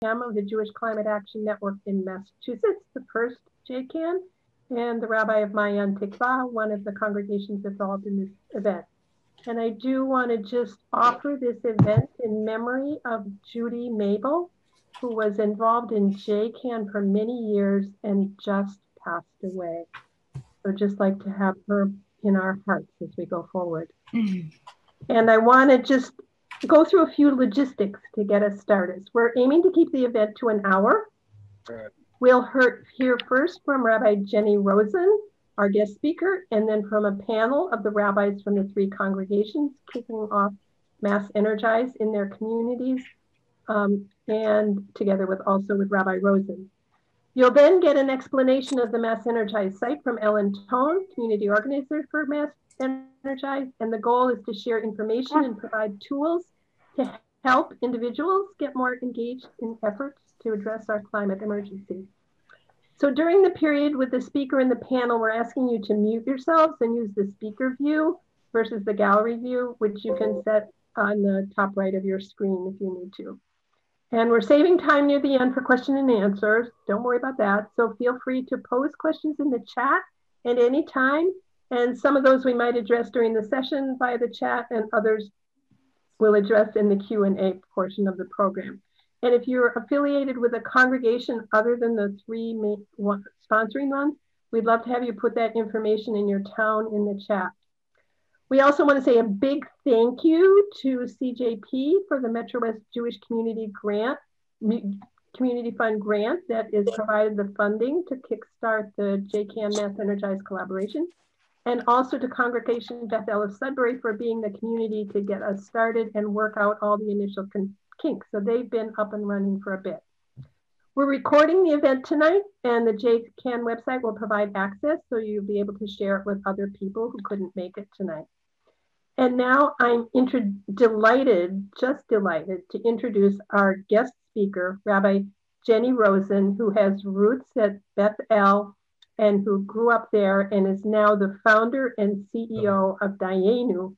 M of the Jewish Climate Action Network in Massachusetts, the first JCAN, and the Rabbi of Mayan Tikva, one of the congregations involved in this event. And I do want to just offer this event in memory of Judy Mabel, who was involved in JCAN for many years and just passed away. So just like to have her in our hearts as we go forward. And I want to just go through a few logistics to get us started. We're aiming to keep the event to an hour. We'll hear first from Rabbi Jennie Rosenn, our guest speaker, and then from a panel of the rabbis from the three congregations, kicking off MassEnergize in their communities, and together with Rabbi Rosenn. You'll then get an explanation of the MassEnergize site from Ellen Tone, community organizer for MassEnergize, and the goal is to share information and provide tools to help individuals get more engaged in efforts to address our climate emergency. So during the period with the speaker and the panel, we're asking you to mute yourselves and use the speaker view versus the gallery view, which you can set on the top right of your screen if you need to. And we're saving time near the end for question and answers. Don't worry about that. So feel free to pose questions in the chat at any time. And some of those we might address during the session via the chat, and others we'll address in the Q&A portion of the program. And if you're affiliated with a congregation other than the three main sponsoring ones, we'd love to have you put that information in your town in the chat. We also want to say a big thank you to CJP for the MetroWest Jewish Community Fund grant that is provided the funding to kickstart the JCAN-MassEnergize collaboration, and also to Congregation Bethel of Sudbury for being the community to get us started and work out all the initial kinks. So they've been up and running for a bit. We're recording the event tonight, and the JCAN website will provide access so you'll be able to share it with other people who couldn't make it tonight. And now I'm delighted to introduce our guest speaker, Rabbi Jennie Rosenn, who has roots at Bethel and who grew up there and is now the founder and CEO of Dayenu,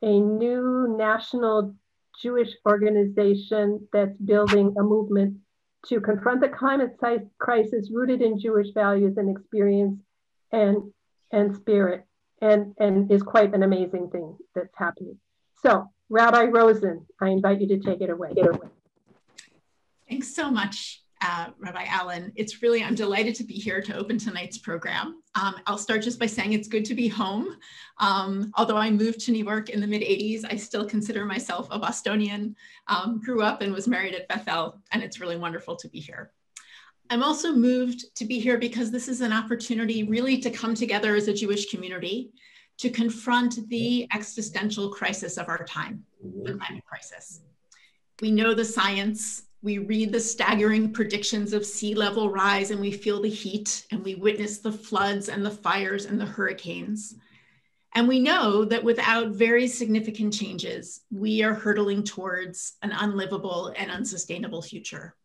a new national Jewish organization that's building a movement to confront the climate crisis rooted in Jewish values and experience and spirit, and is quite an amazing thing that's happening. So, Rabbi Rosenn, I invite you to take it away. Thanks so much, Rabbi Allen. I'm delighted to be here to open tonight's program. I'll start just by saying it's good to be home. Although I moved to New York in the mid-'80s, I still consider myself a Bostonian, grew up and was married at Bethel, and it's really wonderful to be here. I'm also moved to be here because this is an opportunity really to come together as a Jewish community to confront the existential crisis of our time, the climate crisis. We know the science, we read the staggering predictions of sea level rise, and we feel the heat, and we witness the floods and the fires and the hurricanes. And we know that without very significant changes, we are hurtling towards an unlivable and unsustainable future.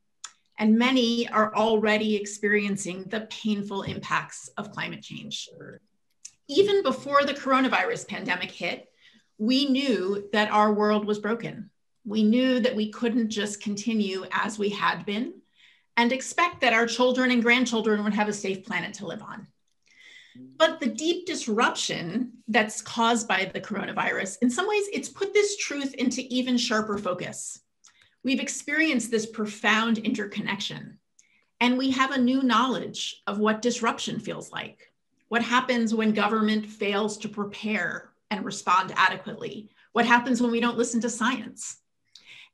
And many are already experiencing the painful impacts of climate change. Even before the coronavirus pandemic hit, we knew that our world was broken. We knew that we couldn't just continue as we had been and expect that our children and grandchildren would have a safe planet to live on. But the deep disruption that's caused by the coronavirus, in some ways, it's put this truth into even sharper focus. We've experienced this profound interconnection, and we have a new knowledge of what disruption feels like, what happens when government fails to prepare and respond adequately, what happens when we don't listen to science.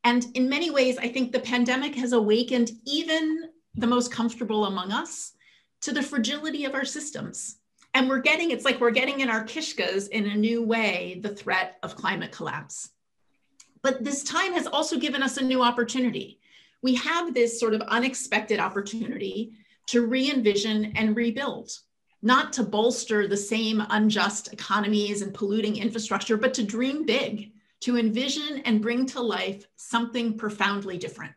And in many ways, I think the pandemic has awakened even the most comfortable among us to the fragility of our systems. And it's like we're getting in our kishkas in a new way, the threat of climate collapse. But this time has also given us a new opportunity. We have this sort of unexpected opportunity to re-envision and rebuild, not to bolster the same unjust economies and polluting infrastructure, but to dream big, to envision and bring to life something profoundly different.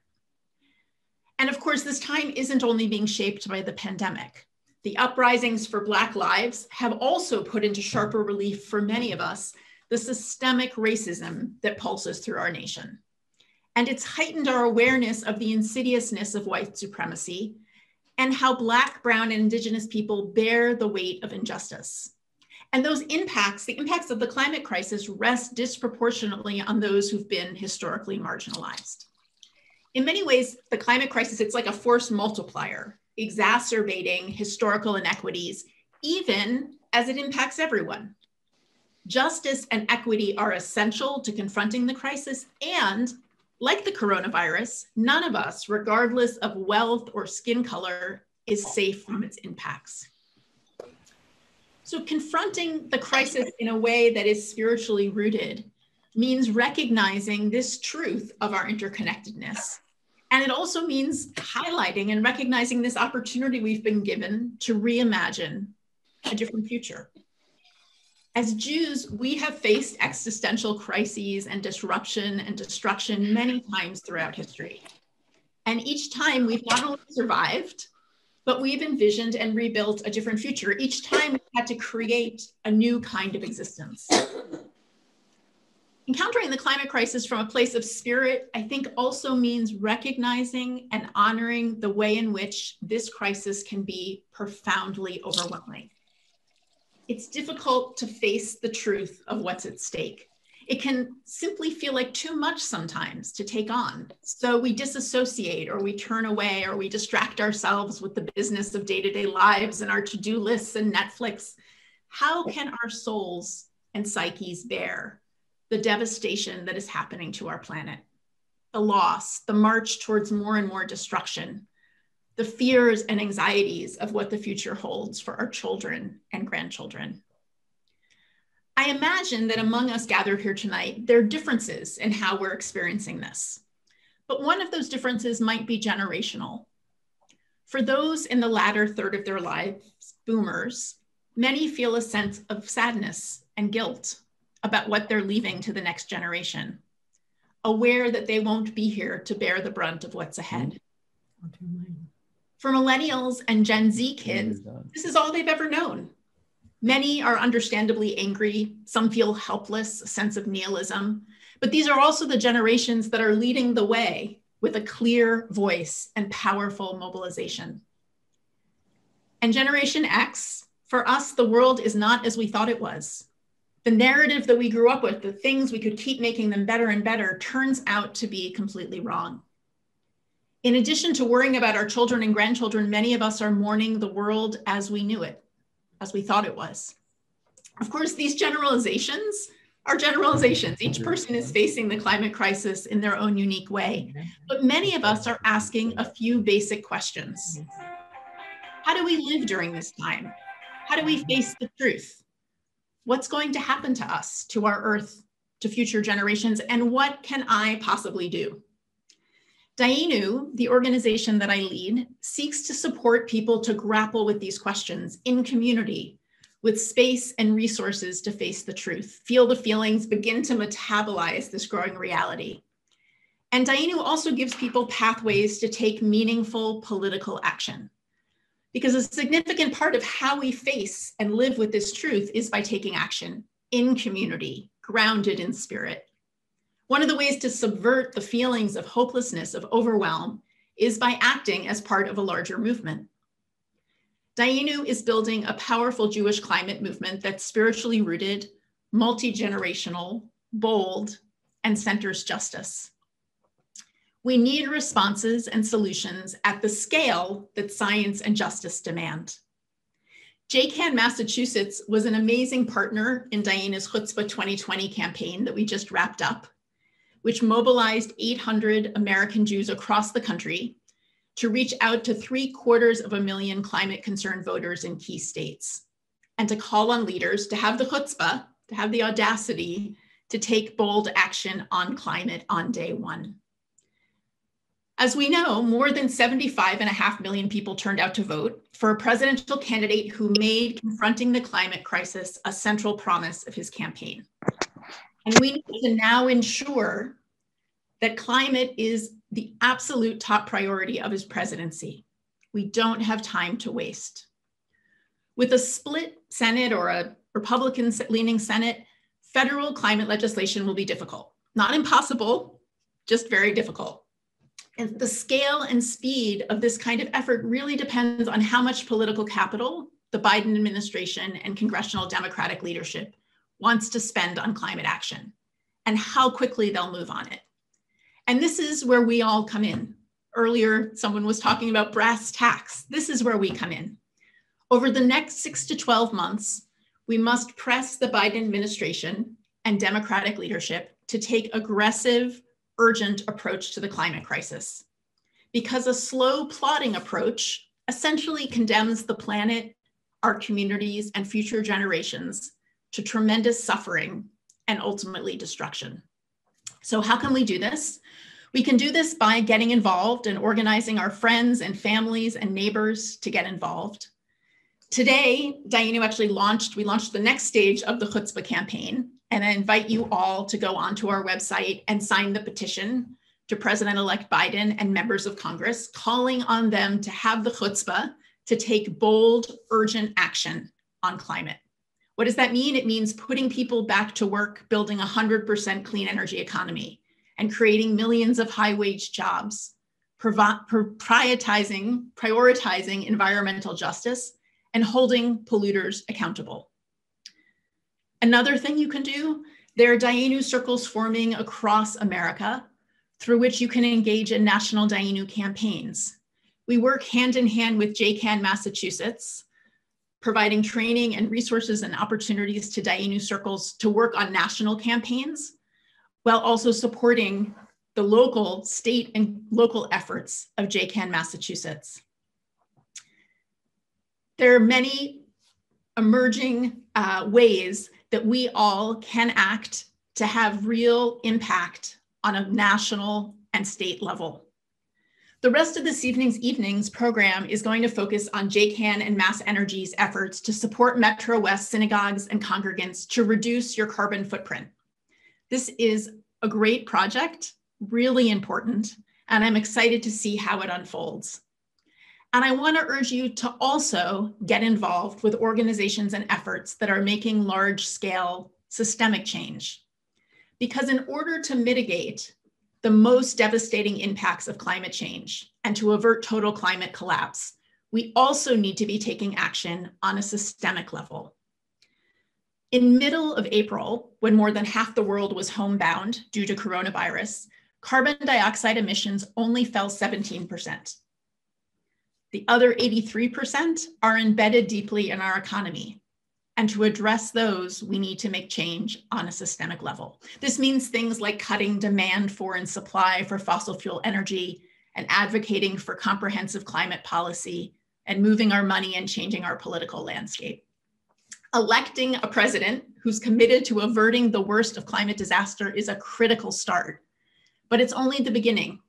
And of course, this time isn't only being shaped by the pandemic. The uprisings for Black lives have also put into sharper relief for many of us the systemic racism that pulses through our nation. And it's heightened our awareness of the insidiousness of white supremacy and how Black, Brown, and Indigenous people bear the weight of injustice. And those impacts, the impacts of the climate crisis, rest disproportionately on those who've been historically marginalized. In many ways, the climate crisis, it's like a force multiplier, exacerbating historical inequities, even as it impacts everyone. Justice and equity are essential to confronting the crisis, and like the coronavirus, none of us, regardless of wealth or skin color, is safe from its impacts. So confronting the crisis in a way that is spiritually rooted means recognizing this truth of our interconnectedness. And it also means highlighting and recognizing this opportunity we've been given to reimagine a different future. As Jews, we have faced existential crises and disruption and destruction many times throughout history. And each time we've not only survived, but we've envisioned and rebuilt a different future. Each time we had to create a new kind of existence. Encountering the climate crisis from a place of spirit, I think also means recognizing and honoring the way in which this crisis can be profoundly overwhelming. It's difficult to face the truth of what's at stake. It can simply feel like too much sometimes to take on. So we disassociate, or we turn away, or we distract ourselves with the business of day-to-day lives and our to-do lists and Netflix. How can our souls and psyches bear the devastation that is happening to our planet? The loss, the march towards more and more destruction, the fears and anxieties of what the future holds for our children and grandchildren. I imagine that among us gathered here tonight, there are differences in how we're experiencing this. But one of those differences might be generational. For those in the latter third of their lives, boomers, many feel a sense of sadness and guilt about what they're leaving to the next generation, aware that they won't be here to bear the brunt of what's ahead. For millennials and Gen Z kids, this is all they've ever known. Many are understandably angry. Some feel helpless, a sense of nihilism. But these are also the generations that are leading the way with a clear voice and powerful mobilization. And Generation X, for us, the world is not as we thought it was. The narrative that we grew up with, the things we could keep making them better and better, turns out to be completely wrong. In addition to worrying about our children and grandchildren, many of us are mourning the world as we knew it, as we thought it was. Of course, these generalizations are generalizations. Each person is facing the climate crisis in their own unique way. But many of us are asking a few basic questions. How do we live during this time? How do we face the truth? What's going to happen to us, to our earth, to future generations? And what can I possibly do? Dayenu, the organization that I lead, seeks to support people to grapple with these questions in community, with space and resources to face the truth, feel the feelings, begin to metabolize this growing reality. And Dayenu also gives people pathways to take meaningful political action. Because a significant part of how we face and live with this truth is by taking action in community, grounded in spirit. One of the ways to subvert the feelings of hopelessness, of overwhelm, is by acting as part of a larger movement. Dayenu is building a powerful Jewish climate movement that's spiritually rooted, multi-generational, bold, and centers justice. We need responses and solutions at the scale that science and justice demand. JCAN Massachusetts was an amazing partner in Dayenu's Chutzpah 2020 campaign that we just wrapped up, which mobilized 800 American Jews across the country to reach out to 750,000 climate-concerned voters in key states, and to call on leaders to have the chutzpah, to have the audacity to take bold action on climate on day one. As we know, more than 75.5 million people turned out to vote for a presidential candidate who made confronting the climate crisis a central promise of his campaign. And we need to now ensure that climate is the absolute top priority of his presidency. We don't have time to waste. With a split Senate or a Republican-leaning Senate, federal climate legislation will be difficult. Not impossible, just very difficult. And the scale and speed of this kind of effort really depends on how much political capital the Biden administration and congressional Democratic leadership wants to spend on climate action and how quickly they'll move on it. And this is where we all come in. Earlier, someone was talking about brass tacks. This is where we come in. Over the next 6 to 12 months, we must press the Biden administration and Democratic leadership to take aggressive, urgent approach to the climate crisis. Because a slow, plodding approach essentially condemns the planet, our communities, and future generations to tremendous suffering and ultimately destruction. So how can we do this? We can do this by getting involved and organizing our friends and families and neighbors to get involved. Today, Dayenu actually launched the next stage of the Chutzpah campaign, and I invite you all to go onto our website and sign the petition to President-elect Biden and members of Congress, calling on them to have the chutzpah to take bold, urgent action on climate. What does that mean? It means putting people back to work, building a 100% clean energy economy, and creating millions of high-wage jobs, prioritizing environmental justice, and holding polluters accountable. Another thing you can do, there are Dayenu circles forming across America through which you can engage in national Dayenu campaigns. We work hand in hand with JCAN Massachusetts, providing training and resources and opportunities to Dayenu circles to work on national campaigns, while also supporting the local, state, and local efforts of JCAN Massachusetts. There are many emerging ways that we all can act to have real impact on a national and state level. The rest of this evening's program is going to focus on JCAN and MassEnergize efforts to support MetroWest synagogues and congregants to reduce your carbon footprint. This is a great project, really important, and I'm excited to see how it unfolds. And I want to urge you to also get involved with organizations and efforts that are making large-scale systemic change. Because in order to mitigate the most devastating impacts of climate change and to avert total climate collapse, we also need to be taking action on a systemic level. In middle of April, when more than half the world was homebound due to coronavirus, carbon dioxide emissions only fell 17%. The other 83% are embedded deeply in our economy. And to address those, we need to make change on a systemic level. This means things like cutting demand for and supply for fossil fuel energy and advocating for comprehensive climate policy and moving our money and changing our political landscape. Electing a president who's committed to averting the worst of climate disaster is a critical start, but it's only the beginning.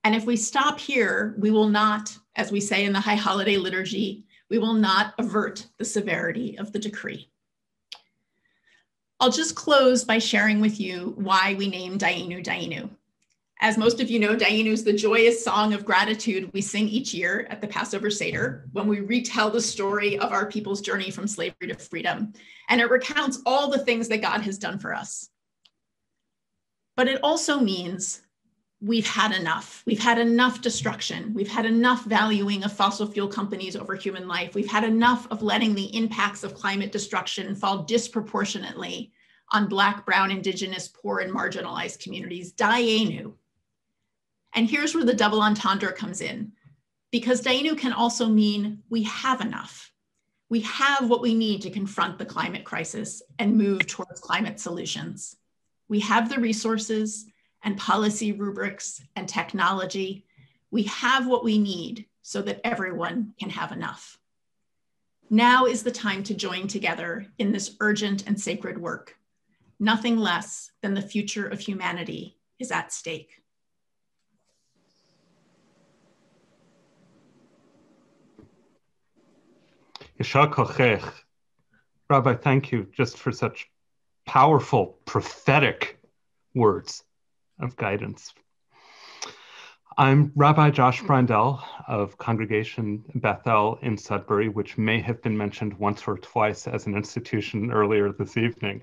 And if we stop here, we will not, as we say in the High Holiday Liturgy, we will not avert the severity of the decree. I'll just close by sharing with you why we named Dayenu Dayenu. As most of you know, Dayenu is the joyous song of gratitude we sing each year at the Passover Seder when we retell the story of our people's journey from slavery to freedom. And it recounts all the things that God has done for us. But it also means we've had enough. We've had enough destruction. We've had enough valuing of fossil fuel companies over human life. We've had enough of letting the impacts of climate destruction fall disproportionately on Black, Brown, Indigenous, poor, and marginalized communities. Dayenu. And here's where the double entendre comes in, because Dayenu can also mean we have enough. We have what we need to confront the climate crisis and move towards climate solutions. We have the resources and policy rubrics and technology. We have what we need so that everyone can have enough. Now is the time to join together in this urgent and sacred work. Nothing less than the future of humanity is at stake. Yashar kochech. Rabbi, thank you just for such powerful, prophetic words of guidance. I'm Rabbi Josh Brandel of Congregation Bethel in Sudbury, which may have been mentioned once or twice as an institution earlier this evening.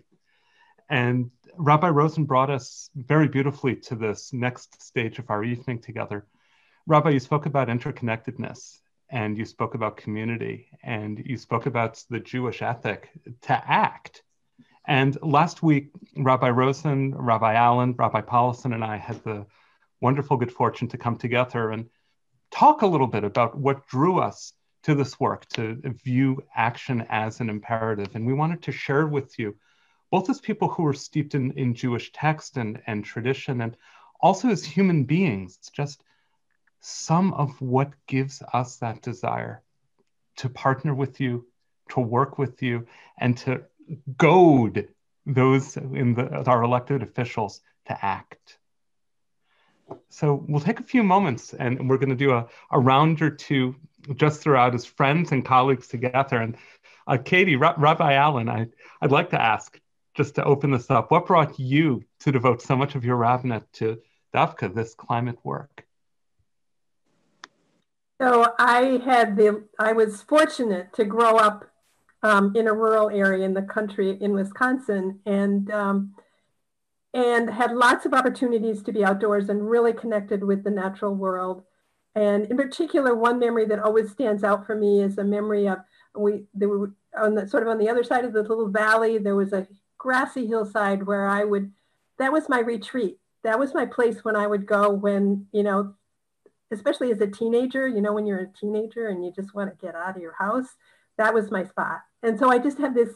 And Rabbi Rosenn brought us very beautifully to this next stage of our evening together. Rabbi, you spoke about interconnectedness, and you spoke about community, and you spoke about the Jewish ethic to act. And last week, Rabbi Rosenn, Rabbi Allen, Rabbi Paulson, and I had the wonderful good fortune to come together and talk a little bit about what drew us to this work, to view action as an imperative. And we wanted to share with you, both as people who are steeped in Jewish text and tradition, and also as human beings, just some of what gives us that desire to partner with you, to work with you, and to goad those our elected officials to act. So we'll take a few moments and we're going to do a round or two just throughout as friends and colleagues together. And Katie, Rabbi Allen, I'd like to ask, just to open this up, what brought you to devote so much of your rabbinate to Dafka, this climate work? So I was fortunate to grow up in a rural area in the country in Wisconsin, and had lots of opportunities to be outdoors and really connected with the natural world. And in particular, one memory that always stands out for me is a memory of they were on the other side of the little valley. There was a grassy hillside where that was my retreat. That was my place when I would go when, especially as a teenager, when you're a teenager and you just want to get out of your house, that was my spot. And so I just have this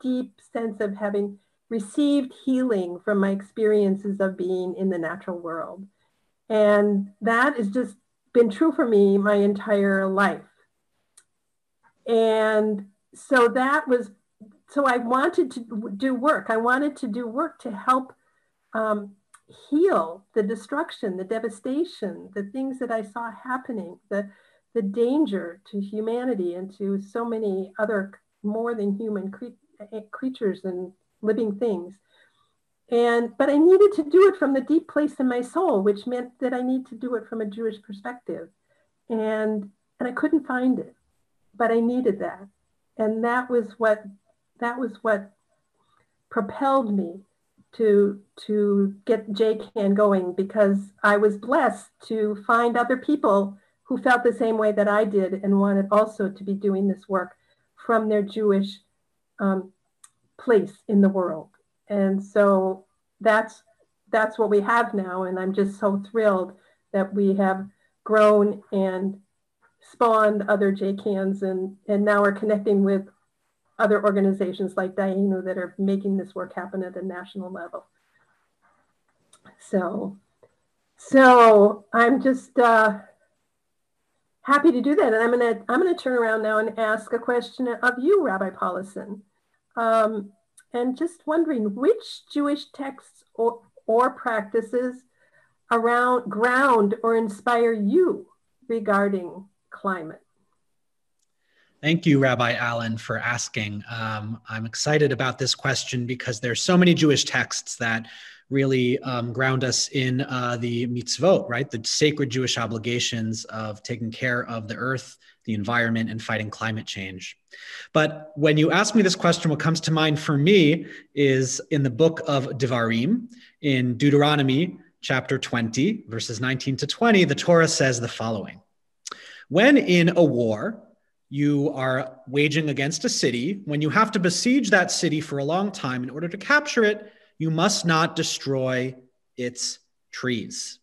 deep sense of having received healing from my experiences of being in the natural world. And that has just been true for me my entire life. And so I wanted to do work. I wanted to do work to help heal the destruction, the devastation, the things that I saw happening, the danger to humanity and to so many other more than human creatures and living things. But I needed to do it from the deep place in my soul, which meant that I need to do it from a Jewish perspective. And I couldn't find it, but I needed that. And that was what propelled me to get JCAN going, because I was blessed to find other people who felt the same way that I did and wanted also to be doing this work from their Jewish place in the world. And so that's what we have now. And I'm just so thrilled that we have grown and spawned other JCANs and now are connecting with other organizations like Dayenu that are making this work happen at a national level. So I'm just happy to do that. And I'm gonna turn around now and ask a question of you, Rabbi Paulson. And just wondering which Jewish texts or practices ground or inspire you regarding climate? Thank you, Rabbi Allen, for asking. I'm excited about this question because there's so many Jewish texts that really ground us in the mitzvot, right? The sacred Jewish obligations of taking care of the earth, the environment, and fighting climate change. But when you ask me this question, what comes to mind for me is in the book of Devarim, in Deuteronomy chapter 20, verses 19 to 20, the Torah says the following: when in a war, you are waging against a city, when you have to besiege that city for a long time in order to capture it, you must not destroy its trees.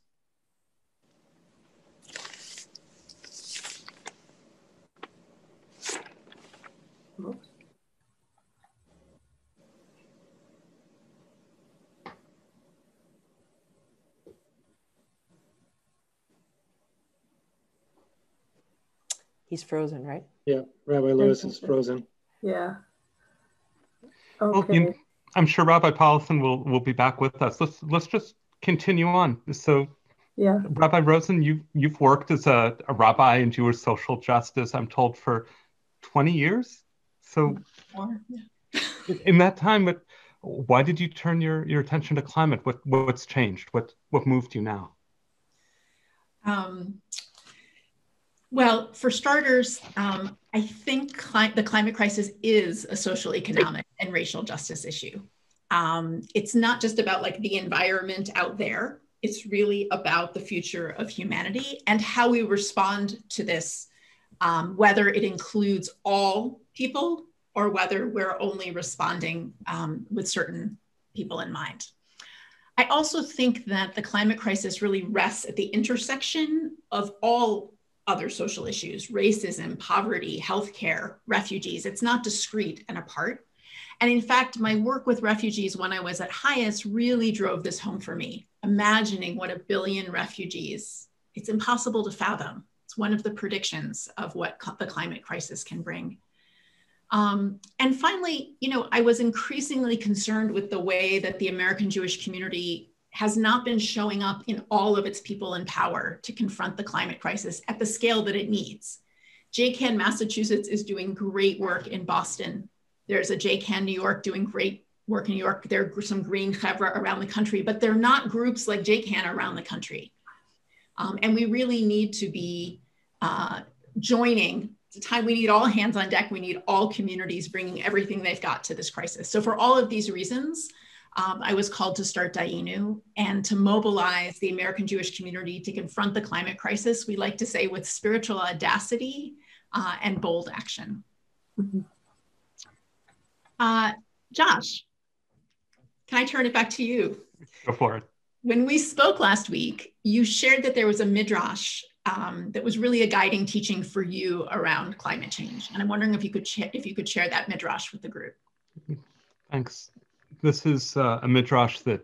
He's frozen, right? Yeah, Rabbi Lewis is frozen. Yeah. Okay. Well, I'm sure Rabbi Paulson will be back with us. Let's just continue on. So, yeah, Rabbi Rosenn, you've worked as a rabbi in Jewish social justice, I'm told, for 20 years. So, in that time, why did you turn your attention to climate? What's changed? What moved you now? Well, for starters, I think the climate crisis is a social, economic, and racial justice issue. It's not just about like the environment out there. It's really about the future of humanity and how we respond to this, whether it includes all people or whether we're only responding with certain people in mind. I also think that the climate crisis really rests at the intersection of all other social issues: racism, poverty, healthcare, refugees. It's not discrete and apart. And in fact, my work with refugees when I was at Highest really drove this home for me. Imagining what 1 billion refugees, it's impossible to fathom. It's one of the predictions of what the climate crisis can bring. And finally, I was increasingly concerned with the way that the American Jewish community has not been showing up in all of its people in power to confront the climate crisis at the scale that it needs. JCAN Massachusetts is doing great work in Boston. There's a JCAN New York doing great work in New York. There are some green chevra around the country, but they're not groups like JCAN around the country. And we really need to be joining. It's a time we need all hands on deck. We need all communities bringing everything they've got to this crisis. So for all of these reasons, I was called to start Dayenu and to mobilize the American Jewish community to confront the climate crisis, we like to say, with spiritual audacity and bold action. Josh, can I turn it back to you? Go for it. When we spoke last week, you shared that there was a midrash that was really a guiding teaching for you around climate change. And I'm wondering if you could share that midrash with the group. Thanks. This is a midrash that,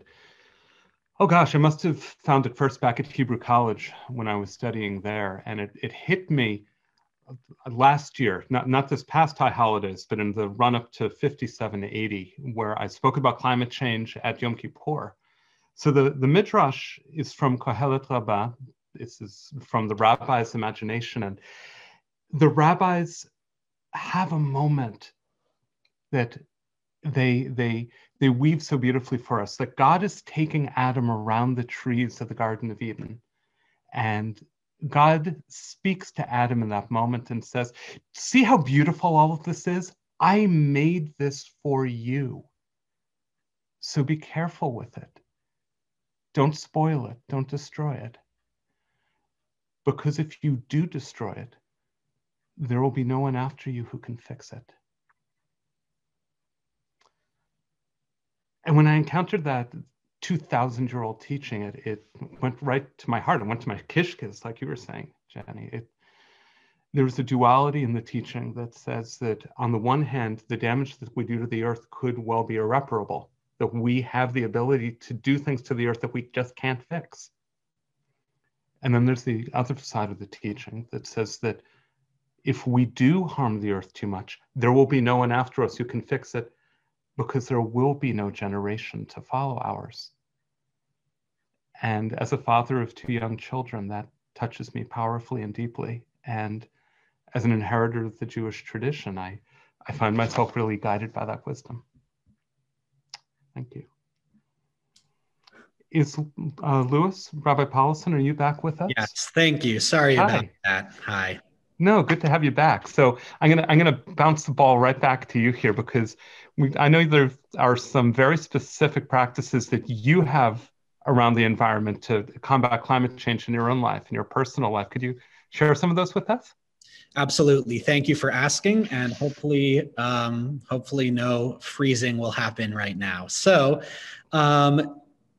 oh gosh, I must have found it first back at Hebrew College when I was studying there. And it hit me last year, not this past high holidays, but in the run up to 5780, where I spoke about climate change at Yom Kippur. So the midrash is from Kohelet Rabbah. This is from the rabbis' imagination. And the rabbis have a moment that they weave so beautifully for us, that God is taking Adam around the trees of the Garden of Eden. And God speaks to Adam in that moment and says, see how beautiful all of this is? I made this for you. So be careful with it. Don't spoil it. Don't destroy it. Because if you do destroy it, there will be no one after you who can fix it. And when I encountered that 2,000-year-old teaching, it went right to my heart. It went to my kishkas, like you were saying, Jenny. There's a duality in the teaching that says that on the one hand, the damage that we do to the earth could well be irreparable, that we have the ability to do things to the earth that we just can't fix. And then there's the other side of the teaching that says that if we do harm the earth too much, there will be no one after us who can fix it, because there will be no generation to follow ours. And as a father of 2 young children, that touches me powerfully and deeply. And as an inheritor of the Jewish tradition, I find myself really guided by that wisdom. Thank you. Is Louis, Rabbi Paulson, are you back with us? Yes, thank you. Sorry about that. Hi. No, good to have you back. So I'm gonna bounce the ball right back to you here, because I know there are some very specific practices that you have around the environment to combat climate change in your own life, in your personal life. Could you share some of those with us? Absolutely. Thank you for asking, and hopefully no freezing will happen right now. So,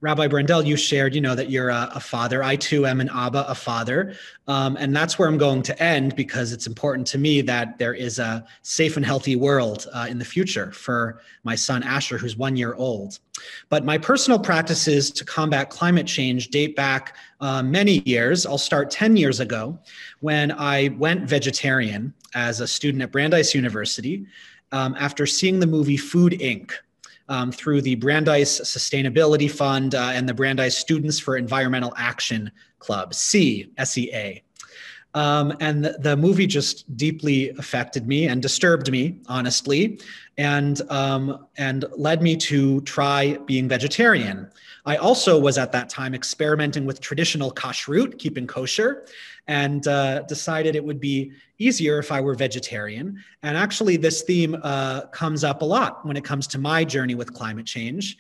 Rabbi Brendel, you shared, that you're a father. I too am an Abba, a father. And that's where I'm going to end, because it's important to me that there is a safe and healthy world in the future for my son Asher, who's 1 year old. But my personal practices to combat climate change date back many years. I'll start 10 years ago when I went vegetarian as a student at Brandeis University after seeing the movie Food, Inc. Through the Brandeis Sustainability Fund and the Brandeis Students for Environmental Action Club, SEA. And the movie just deeply affected me and disturbed me, honestly, and led me to try being vegetarian. I also was at that time experimenting with traditional kashrut, keeping kosher, and decided it would be easier if I were vegetarian. And actually, this theme comes up a lot when it comes to my journey with climate change,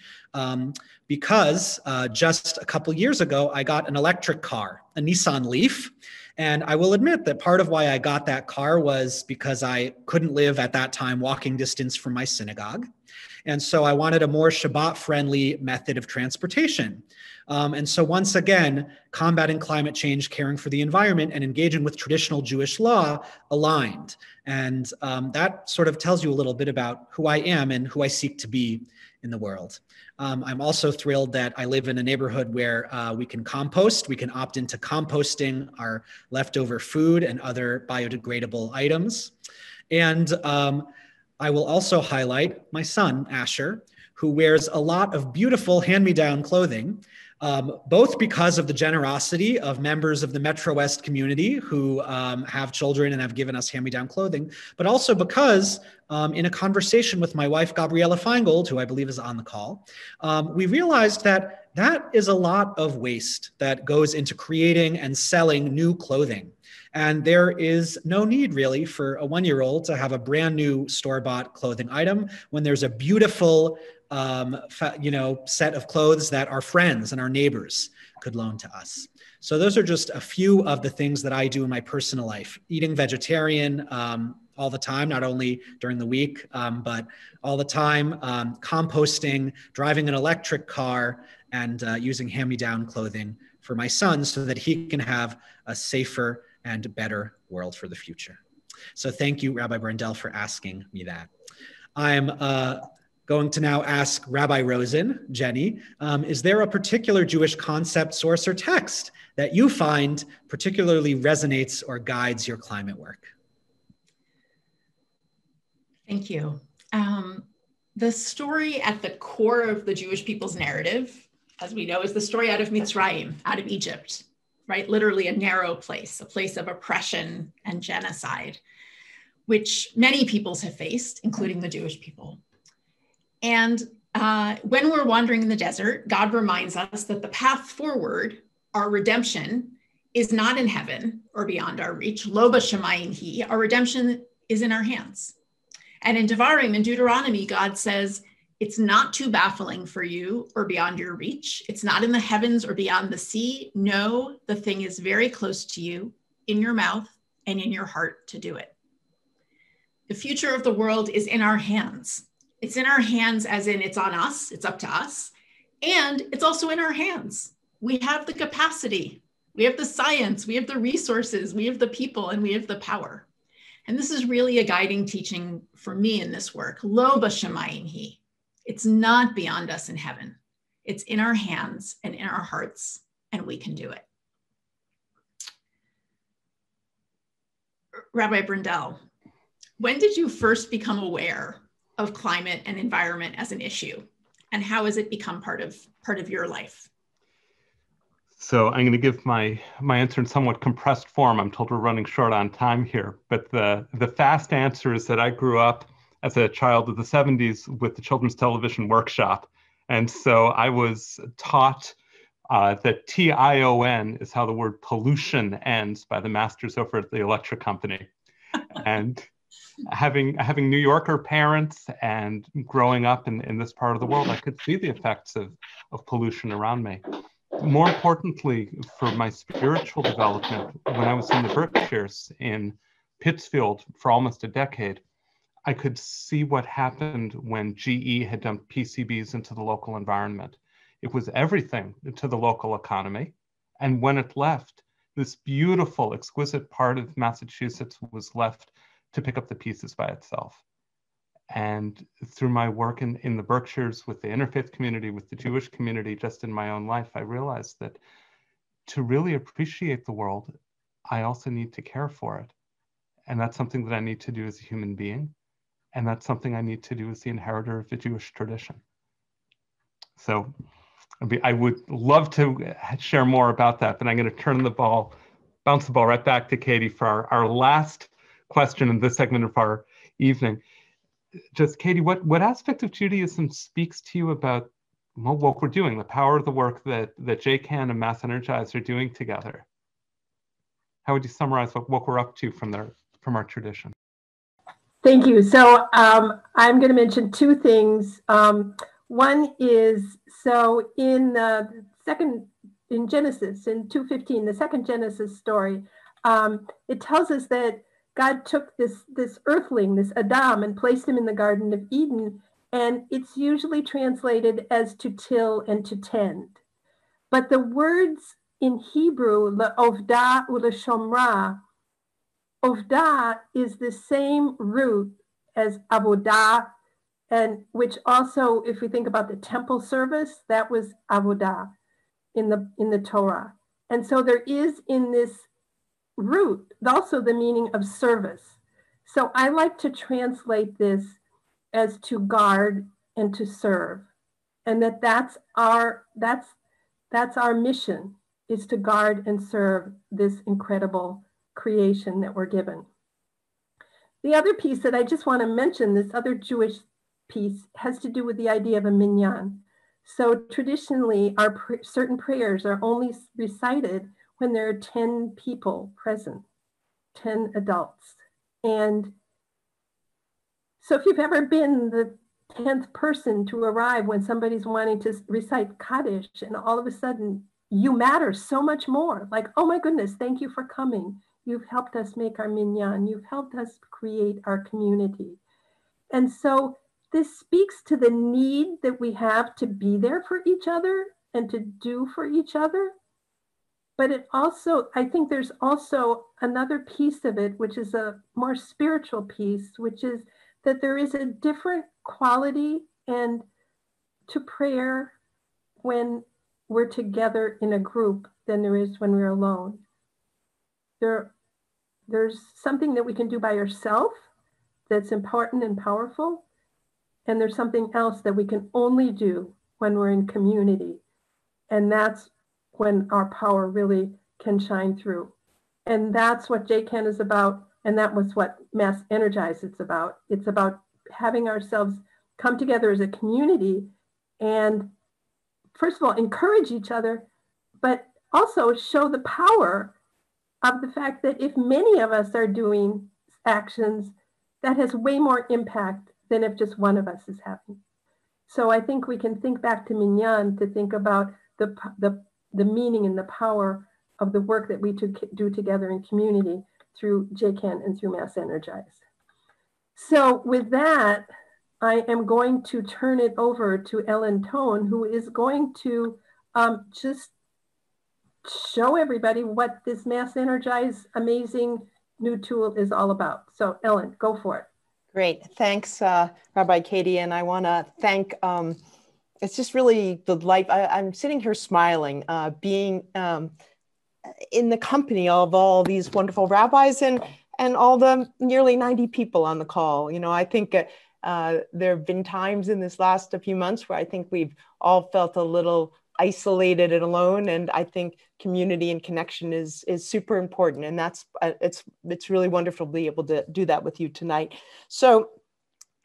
because just a couple years ago, I got an electric car, a Nissan Leaf. And I will admit that part of why I got that car was because I couldn't live at that time walking distance from my synagogue. And so I wanted a more Shabbat-friendly method of transportation. And so once again, combating climate change, caring for the environment, and engaging with traditional Jewish law aligned. And that sort of tells you a little bit about who I am and who I seek to be in the world. I'm also thrilled that I live in a neighborhood where we can compost. We can opt into composting our leftover food and other biodegradable items. And I will also highlight my son, Asher, who wears a lot of beautiful hand-me-down clothing, both because of the generosity of members of the MetroWest community who have children and have given us hand-me-down clothing, but also because in a conversation with my wife, Gabriella Feingold, who I believe is on the call, we realized that that is a lot of waste that goes into creating and selling new clothing. And there is no need really for a one-year-old to have a brand new store-bought clothing item when there's a beautiful set of clothes that our friends and our neighbors could loan to us. So those are just a few of the things that I do in my personal life. Eating vegetarian all the time, not only during the week, but all the time, composting, driving an electric car, and using hand-me-down clothing for my son so that he can have a safer and better world for the future. So thank you, Rabbi Brendel, for asking me that. I'm going to now ask Rabbi Rosenn, Jenny, is there a particular Jewish concept, source, or text that you find particularly resonates or guides your climate work? Thank you. The story at the core of the Jewish people's narrative, as we know, is the story out of Mitzrayim, out of Egypt, right? Literally a narrow place, a place of oppression and genocide, which many peoples have faced, including the Jewish people. And when we're wandering in the desert, God reminds us that the path forward, our redemption, is not in heaven or beyond our reach. Lo b'shamayim hi, our redemption is in our hands. And in Devarim, in Deuteronomy, God says, it's not too baffling for you or beyond your reach. It's not in the heavens or beyond the sea. No, the thing is very close to you, in your mouth and in your heart to do it. The future of the world is in our hands. It's in our hands as in it's on us, it's up to us. And it's also in our hands. We have the capacity, we have the science, we have the resources, we have the people, and we have the power. And this is really a guiding teaching for me in this work. Lo b'shamayim hi. It's not beyond us in heaven. It's in our hands and in our hearts, and we can do it. Rabbi Brendel, when did you first become aware of climate and environment as an issue? And how has it become part of your life? So I'm going to give my answer in somewhat compressed form. I'm told we're running short on time here, but the fast answer is that I grew up as a child of the 70s with the Children's Television Workshop. And so I was taught that TION is how the word pollution ends by the masters over at the electric company. And having New Yorker parents and growing up in this part of the world, I could see the effects of pollution around me. More importantly, for my spiritual development, when I was in the Berkshires in Pittsfield for almost a decade, I could see what happened when GE had dumped PCBs into the local environment. It was everything to the local economy. And when it left, this beautiful, exquisite part of Massachusetts was left to pick up the pieces by itself. And through my work in the Berkshires with the interfaith community, with the Jewish community, just in my own life, I realized that to really appreciate the world, I also need to care for it. And that's something that I need to do as a human being. And that's something I need to do as the inheritor of the Jewish tradition. So I would love to share more about that, but I'm going to turn the ball bounce the ball right back to Katie for our last question in this segment of our evening. Just Katie, what aspect of Judaism speaks to you about what we're doing, the power of the work that JCAN and MassEnergize are doing together? How would you summarize what we're up to from our tradition? Thank you. So I'm going to mention two things. One is, so in Genesis, in 2:15, the second Genesis story, it tells us that God took this earthling, this Adam, and placed him in the Garden of Eden, and it's usually translated as to till and to tend. But the words in Hebrew, le'ovda u'leshomra, ovda is the same root as avodah, and which also, if we think about the temple service, that was avodah in the Torah. And so there is in this root also the meaning of service. So I like to translate this as to guard and to serve, and that's our mission, is to guard and serve this incredible creation that we're given. The other piece that I just want to mention, this other Jewish piece, has to do with the idea of a minyan. So traditionally, certain prayers are only recited when there are 10 people present, 10 adults. And so if you've ever been the 10th person to arrive when somebody's wanting to recite Kaddish, and all of a sudden you matter so much more, like, oh my goodness, thank you for coming. You've helped us make our minyan. You've helped us create our community. And so this speaks to the need that we have to be there for each other and to do for each other. But it also, I think there's also another piece of it, which is a more spiritual piece, which is that there is a different quality and to prayer when we're together in a group than there is when we're alone. There's something that we can do by ourselves that's important and powerful. And there's something else that we can only do when we're in community. And that's when our power really can shine through. And that's what JCAN is about. And that was what MassEnergize is about. It's about having ourselves come together as a community and, first of all, encourage each other, but also show the power of the fact that if many of us are doing actions, that has way more impact than if just one of us is having. So I think we can think back to Minyan to think about the meaning and the power of the work that we do together in community through JCAN and through MassEnergize. So with that, I am going to turn it over to Ellen Tone, who is going to just show everybody what this MassEnergize amazing new tool is all about. So Ellen, go for it. Great, thanks, Rabbi Katie. And I wanna thank, it's just really the life, I'm sitting here smiling, being in the company of all these wonderful rabbis and all the nearly 90 people on the call. You know, I think there have been times in this last few months where I think we've all felt a little isolated and alone. And I think community and connection is super important. And that's, it's really wonderful to be able to do that with you tonight. So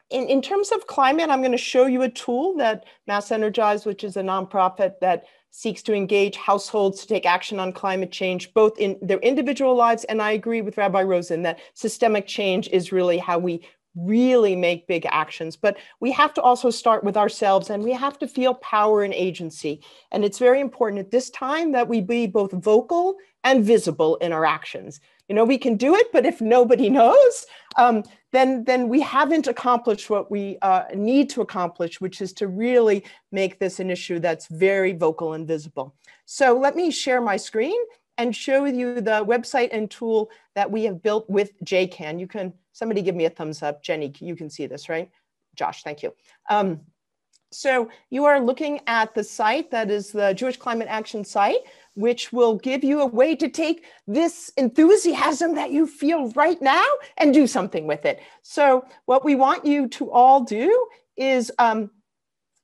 in terms of climate, I'm going to show you a tool that MassEnergize, which is a nonprofit that seeks to engage households to take action on climate change, both in their individual lives. And I agree with Rabbi Rosenn that systemic change is really how we really make big actions. But we have to also start with ourselves, and we have to feel power and agency. And it's very important at this time that we be both vocal and visible in our actions. You know, we can do it, but if nobody knows, then we haven't accomplished what we need to accomplish, which is to really make this an issue that's very vocal and visible. So let me share my screen and show you the website and tool that we have built with JCAN. You can, somebody give me a thumbs up. Jenny, you can see this, right? Josh, thank you. So you are looking at the site that is the Jewish Climate Action site, which will give you a way to take this enthusiasm that you feel right now and do something with it. So what we want you to all do is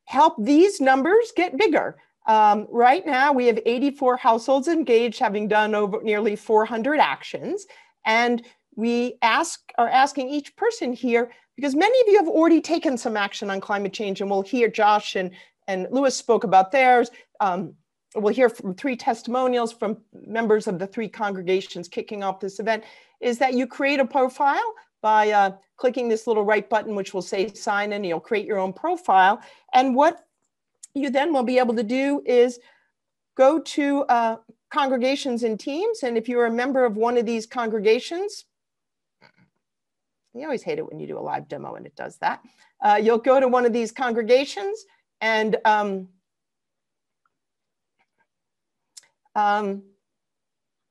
help these numbers get bigger. Right now, we have 84 households engaged, having done over nearly 400 actions. And we are asking each person here, because many of you have already taken some action on climate change, and we'll hear Josh and Louis spoke about theirs. We'll hear from 3 testimonials from members of the 3 congregations kicking off this event, is that you create a profile by clicking this little right button, which will say sign in. You'll create your own profile. And what you then will be able to do is go to congregations and teams. And if you're a member of one of these congregations, you always hate it when you do a live demo and it does that. You'll go to one of these congregations and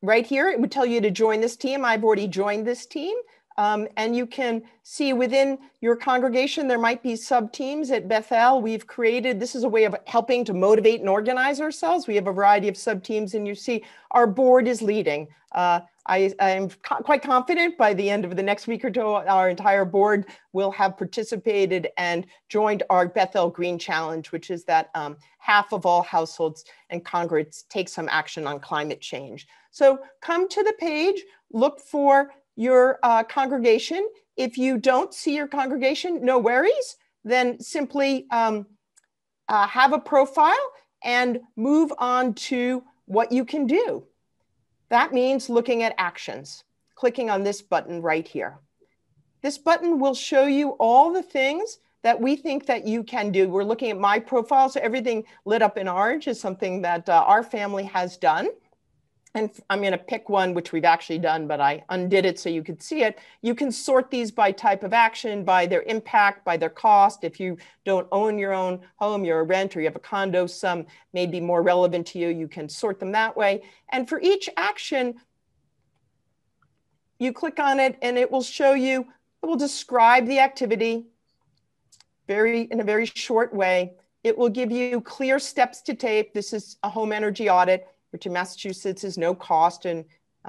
right here, it would tell you to join this team. I've already joined this team. And you can see within your congregation, there might be sub-teams. At Bethel, we've created, this is a way of helping to motivate and organize ourselves. We have a variety of sub-teams, and you see our board is leading. I'm quite confident by the end of the next week or two, our entire board will have participated and joined our Bethel Green Challenge, which is that half of all households and congregates take some action on climate change. So come to the page, look for your congregation. If you don't see your congregation, no worries. Then simply have a profile and move on to what you can do. That means looking at actions, clicking on this button right here. This button will show you all the things that we think that you can do. We're looking at my profile, so everything lit up in orange is something that our family has done. And I'm going to pick one, which we've actually done, but I undid it so you could see it. You can sort these by type of action, by their impact, by their cost. If you don't own your own home, you're a rent, or you have a condo, some may be more relevant to you. You can sort them that way. And for each action, you click on it and it will show you, it will describe the activity in a very short way. It will give you clear steps to take. This is a home energy audit, which in Massachusetts is no cost, and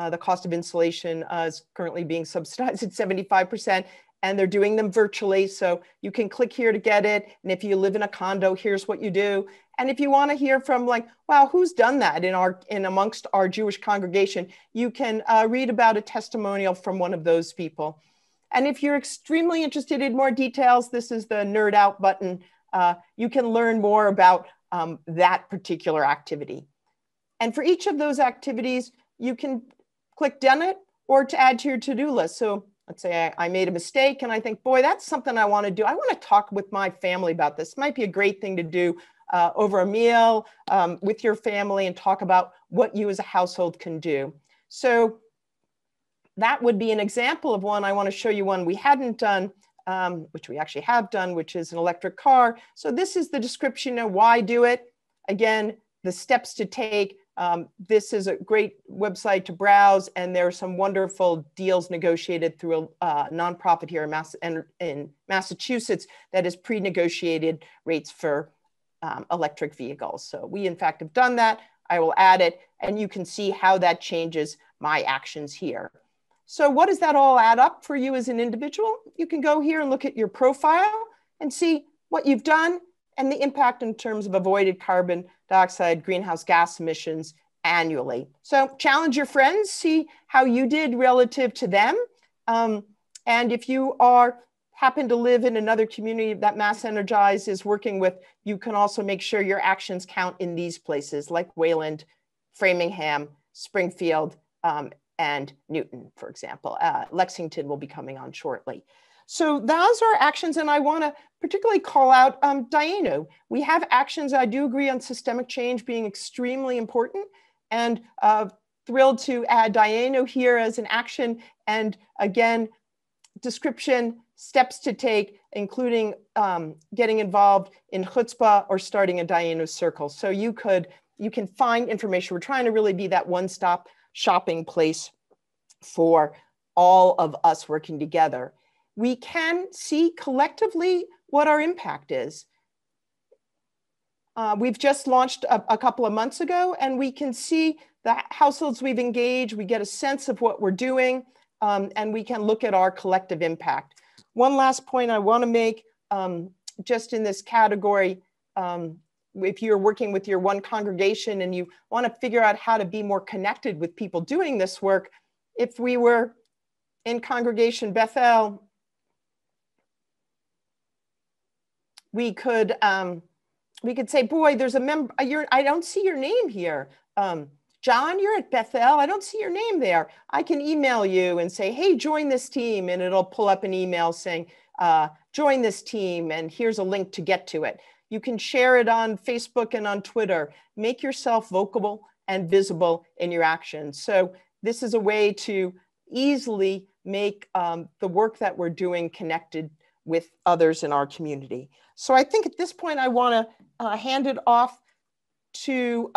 the cost of insulation is currently being subsidized at 75%, and they're doing them virtually. So you can click here to get it. And if you live in a condo, here's what you do. And if you want to hear from like, wow, who's done that in amongst our Jewish congregation, you can read about a testimonial from one of those people. And if you're extremely interested in more details, this is the nerd out button. You can learn more about that particular activity. And for each of those activities, you can click done it or to add to your to-do list. So let's say I made a mistake and I think, boy, that's something I want to do. I want to talk with my family about this. Might be a great thing to do over a meal with your family and talk about what you as a household can do. So that would be an example of one. I want to show you one we hadn't done, which we actually have done, which is an electric car. So this is the description of why do it. Again, the steps to take. This is a great website to browse, and there are some wonderful deals negotiated through a nonprofit here in Massachusetts that has pre-negotiated rates for electric vehicles. So we, in fact, have done that. I will add it, and you can see how that changes my actions here. So what does that all add up for you as an individual? You can go here and look at your profile and see what you've done and the impact in terms of avoided carbon dioxide, greenhouse gas emissions annually. So challenge your friends, see how you did relative to them. And if you happen to live in another community that MassEnergize is working with, you can also make sure your actions count in these places like Wayland, Framingham, Springfield, and Newton, for example. Lexington will be coming on shortly. So those are actions, and I want to particularly call out Dayenu. We have actions. I do agree on systemic change being extremely important, and thrilled to add Dayenu here as an action. And again, description, steps to take, including getting involved in chutzpah or starting a Dayenu circle. So you can find information. We're trying to really be that one-stop shopping place for all of us working together. We can see collectively what our impact is. We've just launched a couple of months ago, and we can see the households we've engaged. We get a sense of what we're doing, and we can look at our collective impact. One last point I want to make, just in this category, if you're working with your one congregation and you want to figure out how to be more connected with people doing this work, if we were in congregation Bethel, we could say, boy, there's a member, I don't see your name here. John, you're at Bethel. I don't see your name there. I can email you and say, hey, join this team. And it'll pull up an email saying, join this team. And here's a link to get to it. You can share it on Facebook and on Twitter. Make yourself vocal and visible in your actions. So this is a way to easily make the work that we're doing connected with others in our community. So I think at this point, I want to hand it off to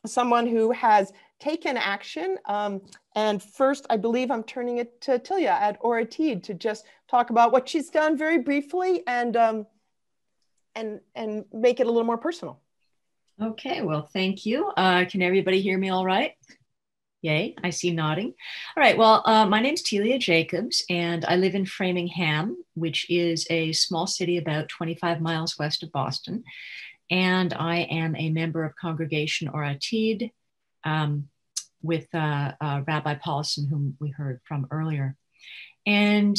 someone who has taken action. And first, I believe I'm turning it to Tilia at Oratid to just talk about what she's done very briefly and make it a little more personal. Okay, well, thank you. Can everybody hear me all right? Yay, I see nodding. All right, well, my name's Telia Jacobs, and I live in Framingham, which is a small city about 25 miles west of Boston. And I am a member of Congregation Oratid with Rabbi Paulson, whom we heard from earlier. And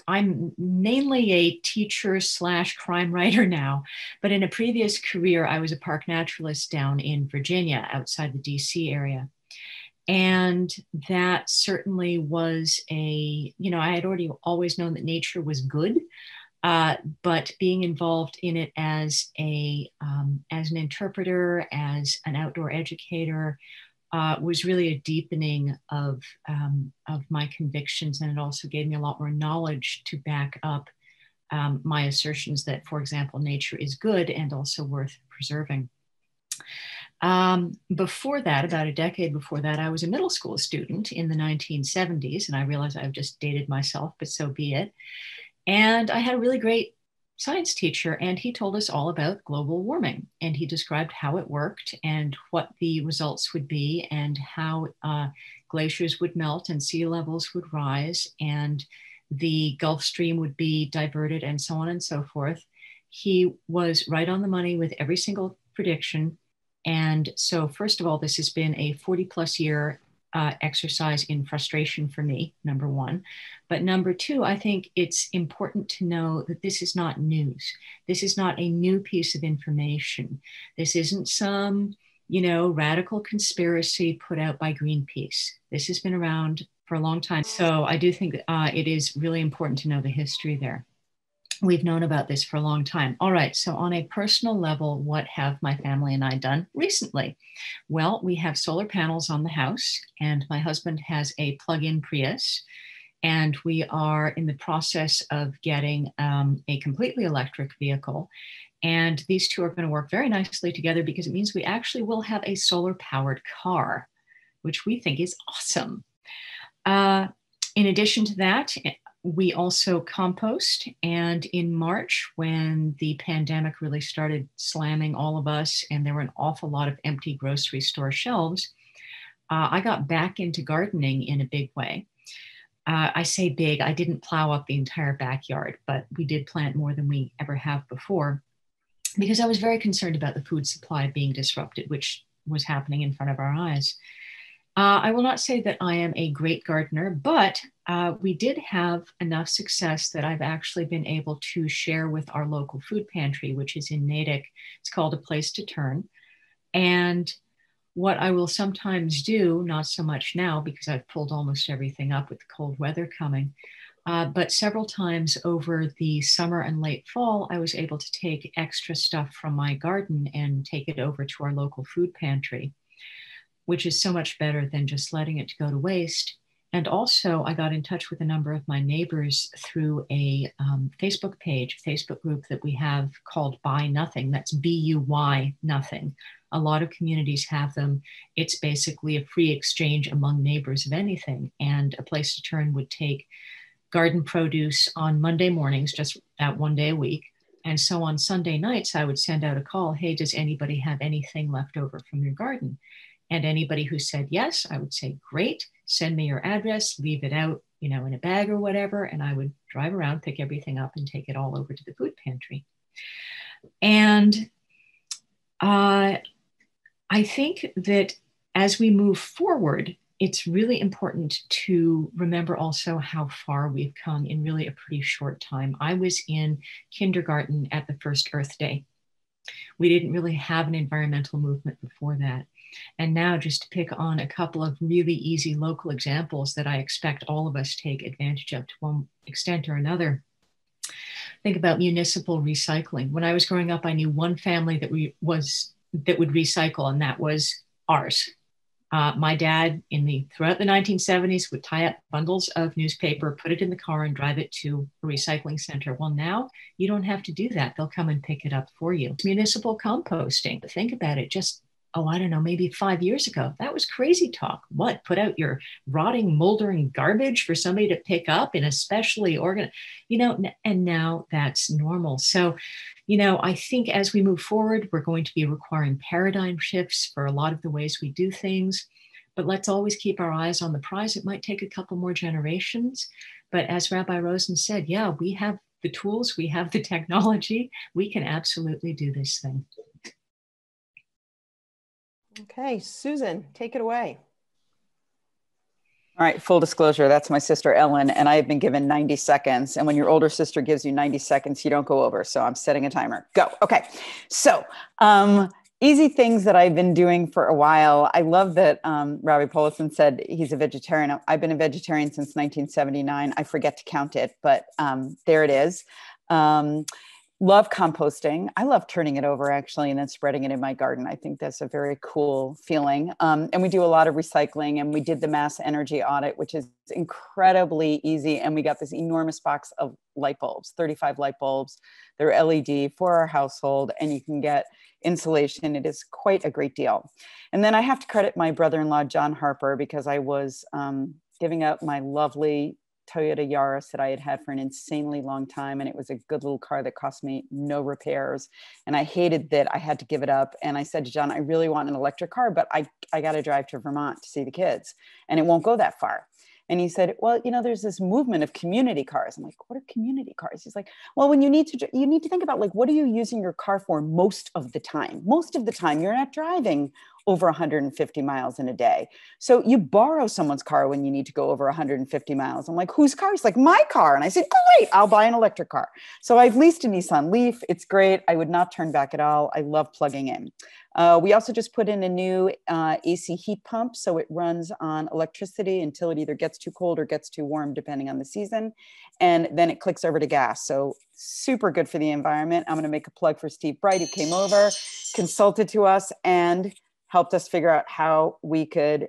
I'm mainly a teacher / crime writer now, but in a previous career, I was a park naturalist down in Virginia, outside the DC area. And that certainly was I had already always known that nature was good, but being involved in it as an interpreter, as an outdoor educator, was really a deepening of my convictions, and it also gave me a lot more knowledge to back up my assertions that, for example, nature is good and also worth preserving. Before that, about a decade before that, I was a middle school student in the 1970s, and I realize I've just dated myself, but so be it. And I had a really great science teacher, and he told us all about global warming, and he described how it worked and what the results would be and how glaciers would melt and sea levels would rise and the Gulf Stream would be diverted and so on and so forth. He was right on the money with every single prediction. And so first of all, this has been a 40+ year exercise in frustration for me, number one. But number two, I think it's important to know that this is not news. This is not a new piece of information. This isn't some, radical conspiracy put out by Greenpeace. This has been around for a long time. So I do think it is really important to know the history there. We've known about this for a long time. All right, so on a personal level, what have my family and I done recently? Well, we have solar panels on the house, and my husband has a plug-in Prius, and we are in the process of getting a completely electric vehicle. And these two are going to work very nicely together because it means we actually will have a solar-powered car, which we think is awesome. In addition to that, we also compost, and in March, when the pandemic really started slamming all of us and there were an awful lot of empty grocery store shelves, I got back into gardening in a big way. I say big, I didn't plow up the entire backyard, but we did plant more than we ever have before because I was very concerned about the food supply being disrupted, which was happening in front of our eyes. I will not say that I am a great gardener, but we did have enough success that I've actually been able to share with our local food pantry, which is in Natick. It's called A Place to Turn. And what I will sometimes do, not so much now because I've pulled almost everything up with the cold weather coming, but several times over the summer and late fall, I was able to take extra stuff from my garden and take it over to our local food pantry, which is so much better than just letting it go to waste. And also I got in touch with a number of my neighbors through a Facebook group that we have called Buy Nothing. That's BUY Nothing. A lot of communities have them. It's basically a free exchange among neighbors of anything. And A Place to Turn would take garden produce on Monday mornings, just that one day a week. And so on Sunday nights, I would send out a call, hey, does anybody have anything left over from your garden? And anybody who said yes, I would say, great, send me your address, leave it out, in a bag or whatever. And I would drive around, pick everything up and take it all over to the food pantry. And I think that as we move forward, it's really important to remember also how far we've come in really a pretty short time. I was in kindergarten at the first Earth Day. We didn't really have an environmental movement before that. And now, just to pick on a couple of really easy local examples that I expect all of us take advantage of to one extent or another. Think about municipal recycling. When I was growing up, I knew one family that would recycle, and that was ours. My dad, throughout the 1970s, would tie up bundles of newspaper, put it in the car, and drive it to a recycling center. Well, now you don't have to do that. They'll come and pick it up for you. Municipal composting. Think about it. Just, I don't know, maybe 5 years ago, that was crazy talk. What? Put out your rotting, moldering garbage for somebody to pick up in a specially organized, and now that's normal. So, I think as we move forward, we're going to be requiring paradigm shifts for a lot of the ways we do things, but let's always keep our eyes on the prize. It might take a couple more generations, but as Rabbi Rosenn said, yeah, we have the tools, we have the technology, we can absolutely do this thing. Okay, Susan, take it away. All right, full disclosure, that's my sister Ellen, and I have been given 90 seconds. And when your older sister gives you 90 seconds, you don't go over. So I'm setting a timer. Go. Okay. So easy things that I've been doing for a while. I love that Rabbi Rosenn said he's a vegetarian. I've been a vegetarian since 1979. I forget to count it, but there it is. Love composting. I love turning it over actually and then spreading it in my garden. I think that's a very cool feeling. And we do a lot of recycling, and we did the mass energy audit, which is incredibly easy. And we got this enormous box of light bulbs, 35 light bulbs. They're LED for our household, and you can get insulation. It is quite a great deal. And then I have to credit my brother-in-law, John Harper, because I was giving up my lovely Toyota Yaris that I had had for an insanely long time. And it was a good little car that cost me no repairs. And I hated that I had to give it up. And I said to John, I really want an electric car, but I got to drive to Vermont to see the kids, and it won't go that far. And he said, well, there's this movement of community cars. I'm like, what are community cars? He's like, well, when you need to think about, like, what are you using your car for most of the time? Most of the time, you're not driving over 150 miles in a day. So you borrow someone's car when you need to go over 150 miles. I'm like, whose car? He's like, my car. And I said, great, I'll buy an electric car. So I've leased a Nissan Leaf. It's great. I would not turn back at all. I love plugging in. We also just put in a new AC heat pump. So it runs on electricity until it either gets too cold or gets too warm, depending on the season. And then it clicks over to gas. So super good for the environment. I'm going to make a plug for Steve Bright, who came over, consulted to us, and helped us figure out how we could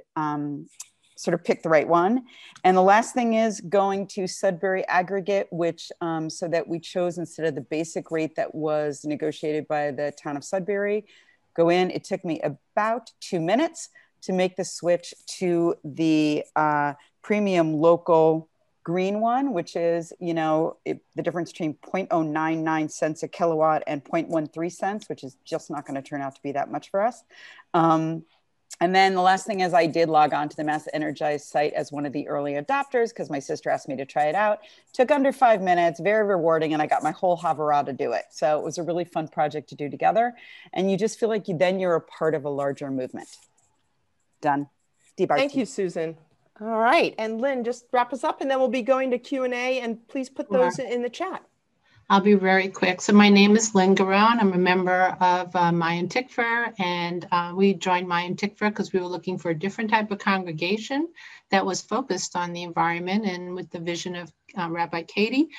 sort of pick the right one. And the last thing is going to Sudbury Aggregate, which so that we chose, instead of the basic rate that was negotiated by the town of Sudbury, go in. It took me about 2 minutes to make the switch to the premium local green one, which is, the difference between 0.099 cents a kilowatt and 0.13 cents, which is just not going to turn out to be that much for us. And then the last thing is I did log on to the MassEnergize site as one of the early adopters because my sister asked me to try it out. Took under 5 minutes, very rewarding, and I got my whole Havara to do it. So it was a really fun project to do together. And you just feel like you're a part of a larger movement. Done. Thank you, Susan. All right. And Lynn, just wrap us up, and then we'll be going to Q&A, and please put those in the chat. I'll be very quick. So my name is Lynn Garone. I'm a member of Mayan Tikva, and we joined Mayan Tikva because we were looking for a different type of congregation that was focused on the environment and with the vision of Rabbi Katie.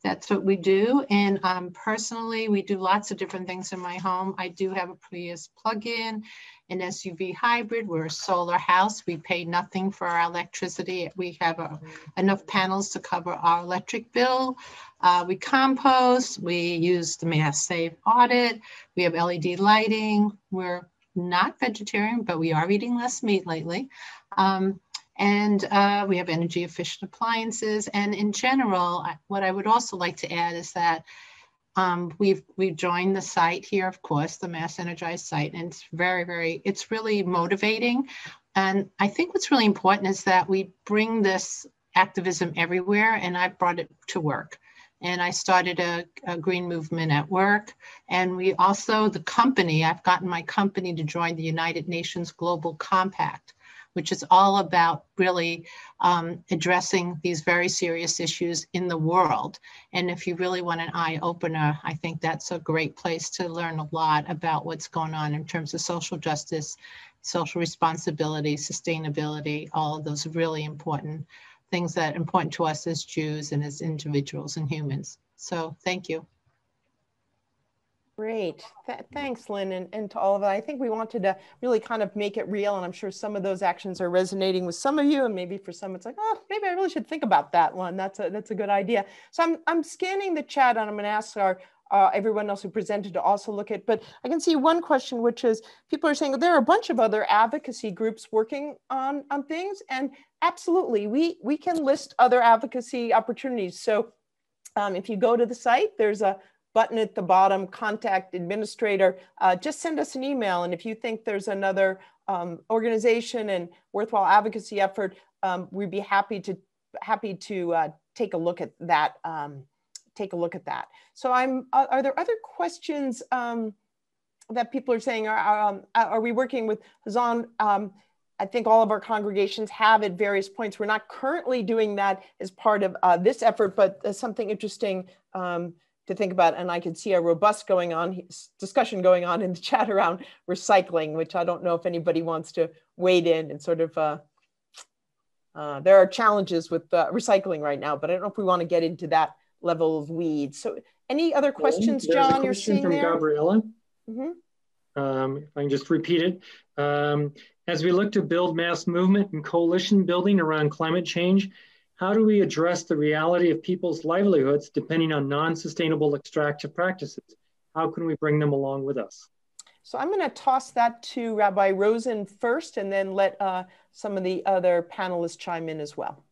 That's what we do. And personally, we do lots of different things in my home. I do have a Prius plug-in, an SUV hybrid. We're a solar house. We pay nothing for our electricity. We have enough panels to cover our electric bill. We compost. We use the Mass Save audit. We have LED lighting. We're not vegetarian, but we are eating less meat lately. And we have energy efficient appliances. And in general, what I would also like to add is that we've joined the site here, of course, the MassEnergize site, and it's it's really motivating. And I think what's really important is that we bring this activism everywhere, and I've brought it to work. And I started a green movement at work. And we also, the company, I've gotten my company to join the United Nations Global Compact, which is all about really addressing these very serious issues in the world. And if you really want an eye opener, I think that's a great place to learn a lot about what's going on in terms of social justice, social responsibility, sustainability, all of those really important things that are important to us as Jews and as individuals and humans. So thank you. Great. Thanks, Lynn, and to all of that. I think we wanted to really kind of make it real, and I'm sure some of those actions are resonating with some of you, and maybe for some it's like, oh, maybe I really should think about that one. That's a good idea. So I'm scanning the chat, and I'm going to ask our everyone else who presented to also look at, but I can see one question, which is people are saying there are a bunch of other advocacy groups working on things, and absolutely, we can list other advocacy opportunities. So if you go to the site, there's a button at the bottom, contact administrator, just send us an email. And if you think there's another organization and worthwhile advocacy effort, we'd be happy to take a look at that. So are there other questions that people are saying? Are we working with Hazan? I think all of our congregations have at various points. We're not currently doing that as part of this effort, but something interesting to think about. And I can see a robust discussion going on in the chat around recycling, which I don't know if anybody wants to wade in and sort of, there are challenges with recycling right now, but I don't know if we want to get into that level of weeds. So any other questions, John, you're seeing there? There's a question from Gabriella. Mm-hmm. If I can just repeat it. As we look to build mass movement and coalition building around climate change, how do we address the reality of people's livelihoods depending on non-sustainable extractive practices? How can we bring them along with us? So I'm going to toss that to Rabbi Rosenn first, and then let some of the other panelists chime in as well.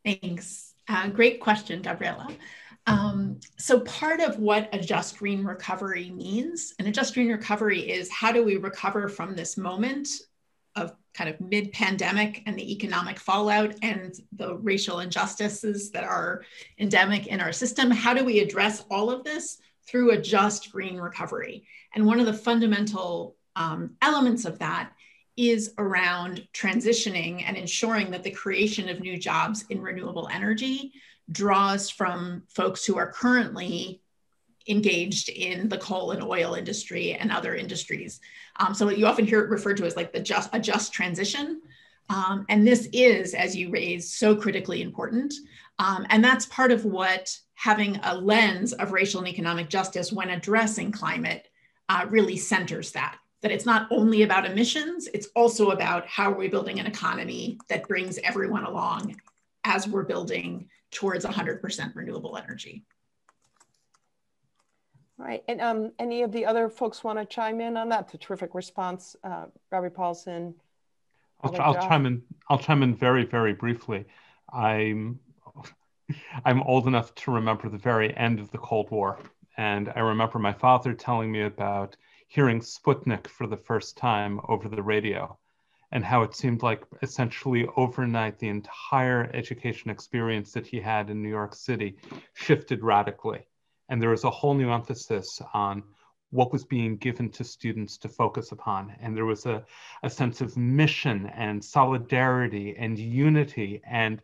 Thanks. Great question, Gabriella. So part of what a just green recovery means, and a just green recovery is how do we recover from this moment of kind of mid-pandemic and the economic fallout and the racial injustices that are endemic in our system? How do we address all of this through a just green recovery? And one of the fundamental elements of that is around transitioning and ensuring that the creation of new jobs in renewable energy draws from folks who are currently engaged in the coal and oil industry and other industries. So you often hear it referred to as like a just transition. And this is, as you raised, so critically important. And that's part of what having a lens of racial and economic justice when addressing climate really centers that it's not only about emissions, it's also about how are we building an economy that brings everyone along as we're building towards 100% renewable energy. All right, and any of the other folks want to chime in on that? It's a terrific response, Rabbi Paulson. I'll chime in very, very briefly. I'm old enough to remember the very end of the Cold War, and I remember my father telling me about hearing Sputnik for the first time over the radio, and how it seemed like essentially overnight the entire education experience that he had in New York City shifted radically. And there was a whole new emphasis on what was being given to students to focus upon. And there was a sense of mission and solidarity and unity and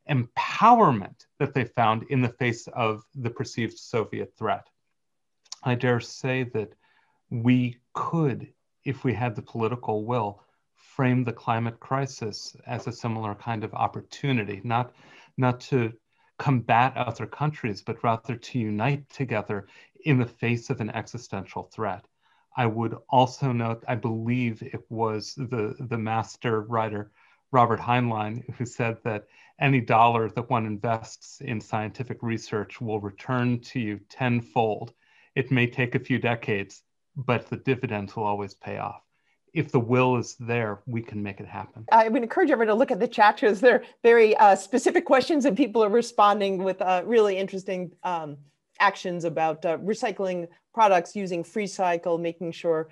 empowerment that they found in the face of the perceived Soviet threat. I dare say that we could, if we had the political will, frame the climate crisis as a similar kind of opportunity, not to combat other countries, but rather to unite together in the face of an existential threat. I would also note, I believe it was the master writer, Robert Heinlein, who said that any dollar that one invests in scientific research will return to you tenfold. It may take a few decades, but the dividends will always pay off. If the will is there, we can make it happen. I would encourage everyone to look at the chat because they're very specific questions and people are responding with really interesting actions about recycling products, using free cycle, making sure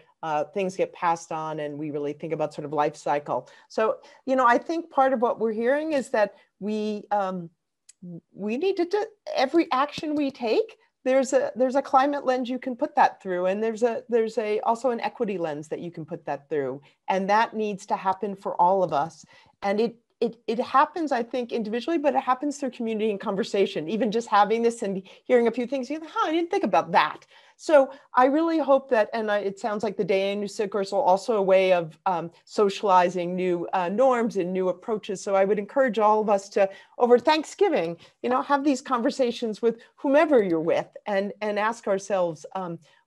things get passed on, and we really think about sort of life cycle. So, I think part of what we're hearing is that we need to do every action we take. There's a climate lens you can put that through, and there's also an equity lens that you can put that through, and that needs to happen for all of us. And it happens, I think, individually, but it happens through community and conversation. Even just having this and hearing a few things, you think, I didn't think about that. So I really hope that, and it sounds like the Dayenu Synagogues are also a way of socializing new norms and new approaches. So I would encourage all of us to, over Thanksgiving, have these conversations with whomever you're with, and ask ourselves,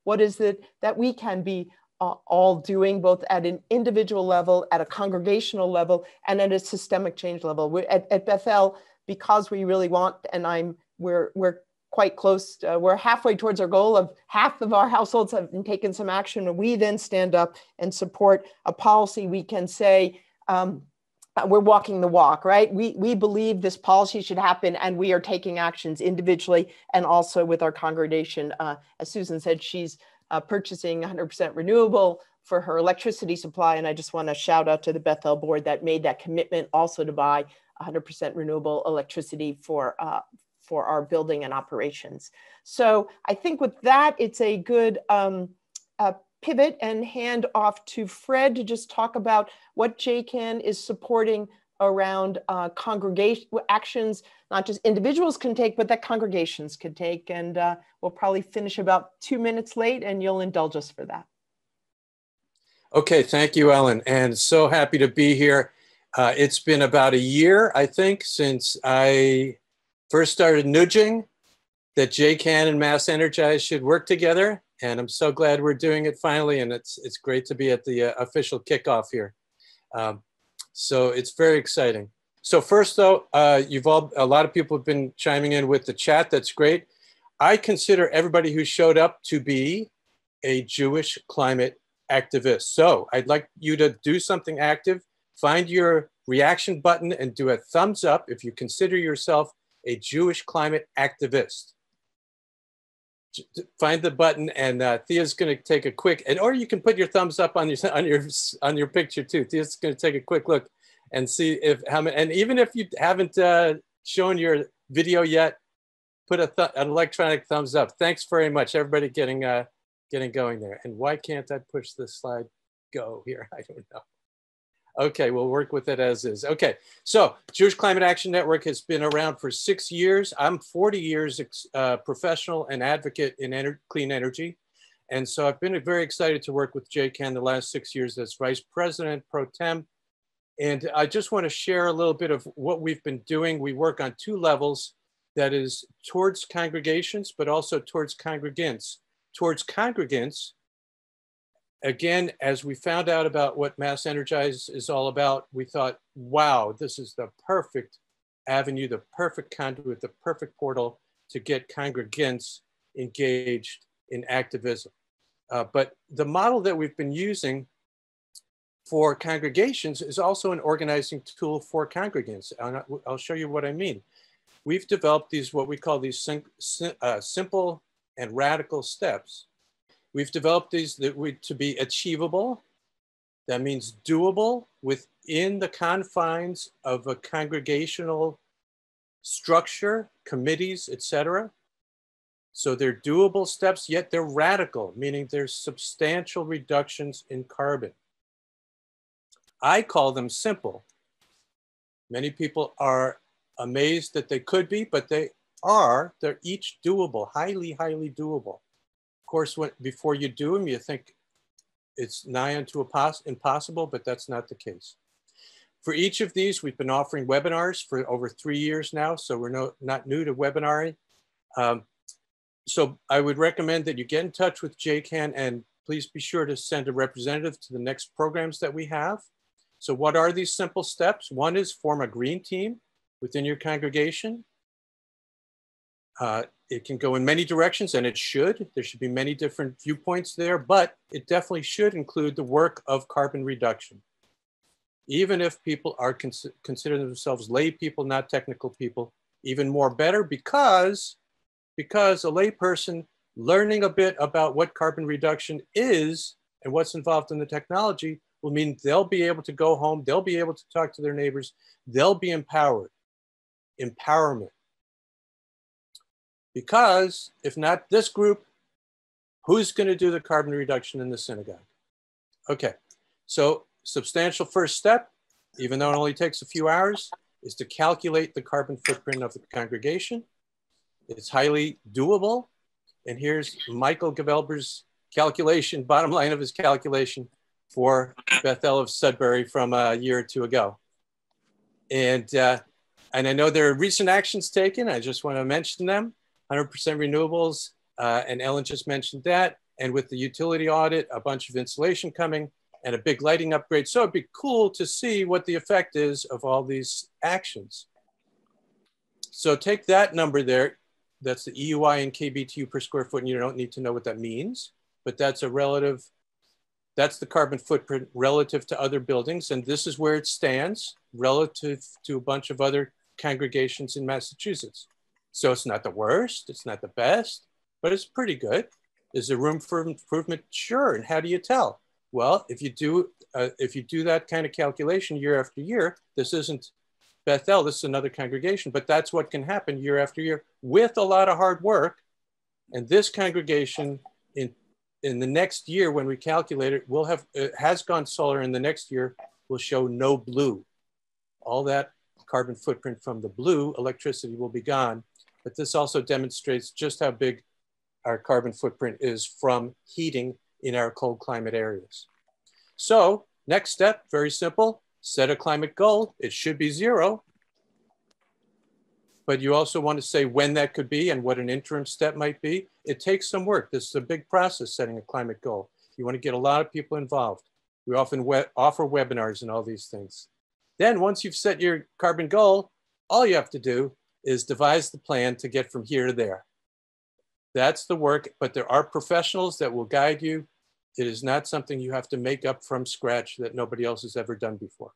what is it that we can be all doing, both at an individual level, at a congregational level, and at a systemic change level. We're at Bethel, because we really want, and we're quite close. We're halfway towards our goal of half of our households have taken some action, and we then stand up and support a policy. We can say, we're walking the walk, right? We believe this policy should happen, and we are taking actions individually and also with our congregation. As Susan said, she's purchasing 100% renewable for her electricity supply. And I just want to shout out to the Bethel board that made that commitment also to buy 100% renewable electricity for our building and operations. So I think with that, it's a good pivot and hand off to Fred to just talk about what JCAN is supporting around congregation actions, not just individuals can take, but that congregations can take. And we'll probably finish about 2 minutes late, and you'll indulge us for that. Okay, thank you, Ellen. And so happy to be here. It's been about a year, I think, since I first started nudging that JCAN and MassEnergize should work together. And I'm so glad we're doing it finally. And it's great to be at the official kickoff here. So it's very exciting. So first though, a lot of people have been chiming in with the chat. That's great. I consider everybody who showed up to be a Jewish climate activist. So I'd like you to do something active, find your reaction button and do a thumbs up if you consider yourself a Jewish climate activist. Find the button, and Thea's going to take a quick, or you can put your thumbs up on your picture too. Thea's going to take a quick look and see how many. And even if you haven't shown your video yet, put an electronic thumbs up. Thanks very much, everybody, getting going there. And why can't I push this slide go here? I don't know. Okay, we'll work with it as is. Okay, so Jewish Climate Action Network has been around for 6 years. I'm 40 years professional and advocate in clean energy. And so I've been very excited to work with JCAN the last 6 years as Vice President Pro Tem. And I just want to share a little bit of what we've been doing. We work on 2 levels, that is towards congregations, but also towards congregants. Towards congregants, again, as we found out about what MassEnergize is all about, we thought, wow, this is the perfect avenue, the perfect conduit, the perfect portal to get congregants engaged in activism. But the model that we've been using for congregations is also an organizing tool for congregants. I'll show you what I mean. We've developed these, what we call these simple and radical steps. We've developed these to be achievable. That means doable within the confines of a congregational structure, committees, etc. So they're doable steps, yet they're radical, meaning there's substantial reductions in carbon. I call them simple. Many people are amazed that they could be, but they are. They're each doable, highly, highly doable. Of course, before you do them, you think it's nigh unto impossible, but that's not the case. For each of these, we've been offering webinars for over 3 years now, so we're not new to webinaring. So I would recommend that you get in touch with JCAN, and please be sure to send a representative to the next programs that we have. So what are these simple steps? One is form a green team within your congregation. It can go in many directions, and it should. There should be many different viewpoints there, but it definitely should include the work of carbon reduction. Even if people are consider themselves lay people, not technical people, even more better because a lay person learning a bit about what carbon reduction is and what's involved in the technology will mean they'll be able to go home, they'll be able to talk to their neighbors, they'll be empowered. Empowerment. Because if not this group, who's going to do the carbon reduction in the synagogue? Okay, so substantial first step, even though it only takes a few hours, is to calculate the carbon footprint of the congregation. It's highly doable. And here's Michael Gavelber's calculation, bottom line of his calculation for Bethel of Sudbury from a year or two ago. And I know there are recent actions taken. I just want to mention them. 100% renewables, and Ellen just mentioned that. And with the utility audit, a bunch of insulation coming and a big lighting upgrade. So it'd be cool to see what the effect is of all these actions. So take that number there. That's the EUI and KBTU per square foot, and you don't need to know what that means, but that's a relative, that's the carbon footprint relative to other buildings. And this is where it stands relative to a bunch of other congregations in Massachusetts. So it's not the worst, it's not the best, but it's pretty good. Is there room for improvement? Sure. And how do you tell? Well, if you do that kind of calculation year after year, this isn't Bethel, this is another congregation, but that's what can happen year after year with a lot of hard work. And this congregation in the next year, when we calculate it, will have, it has gone solar, and the next year will show no blue. All that carbon footprint from the blue electricity will be gone. But this also demonstrates just how big our carbon footprint is from heating in our cold climate areas. So next step, very simple, set a climate goal. It should be 0. But you also want to say when that could be and what an interim step might be. It takes some work. This is a big process, setting a climate goal. You want to get a lot of people involved. We often offer webinars and all these things. Then once you've set your carbon goal, all you have to do is devise the plan to get from here to there. That's the work, but there are professionals that will guide you. It is not something you have to make up from scratch that nobody else has ever done before.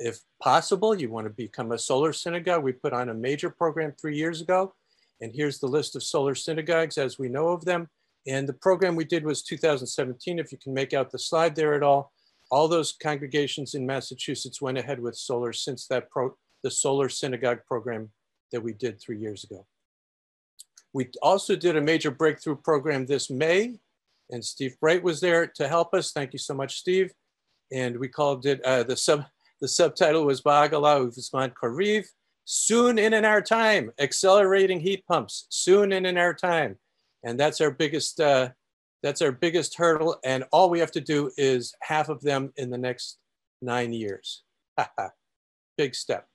If possible, you want to become a solar synagogue. We put on a major program 3 years ago, and here's the list of solar synagogues as we know of them. And the program we did was 2017, if you can make out the slide there at all. All those congregations in Massachusetts went ahead with solar since that the solar synagogue program that we did 3 years ago. We also did a major breakthrough program this May, and Steve Bright was there to help us. Thank you so much, Steve. And we called it, the subtitle was Ba'agala Uvizman Kariv, soon in our time, accelerating heat pumps, soon in our time. And that's our biggest hurdle. And all we have to do is half of them in the next 9 years. Big step.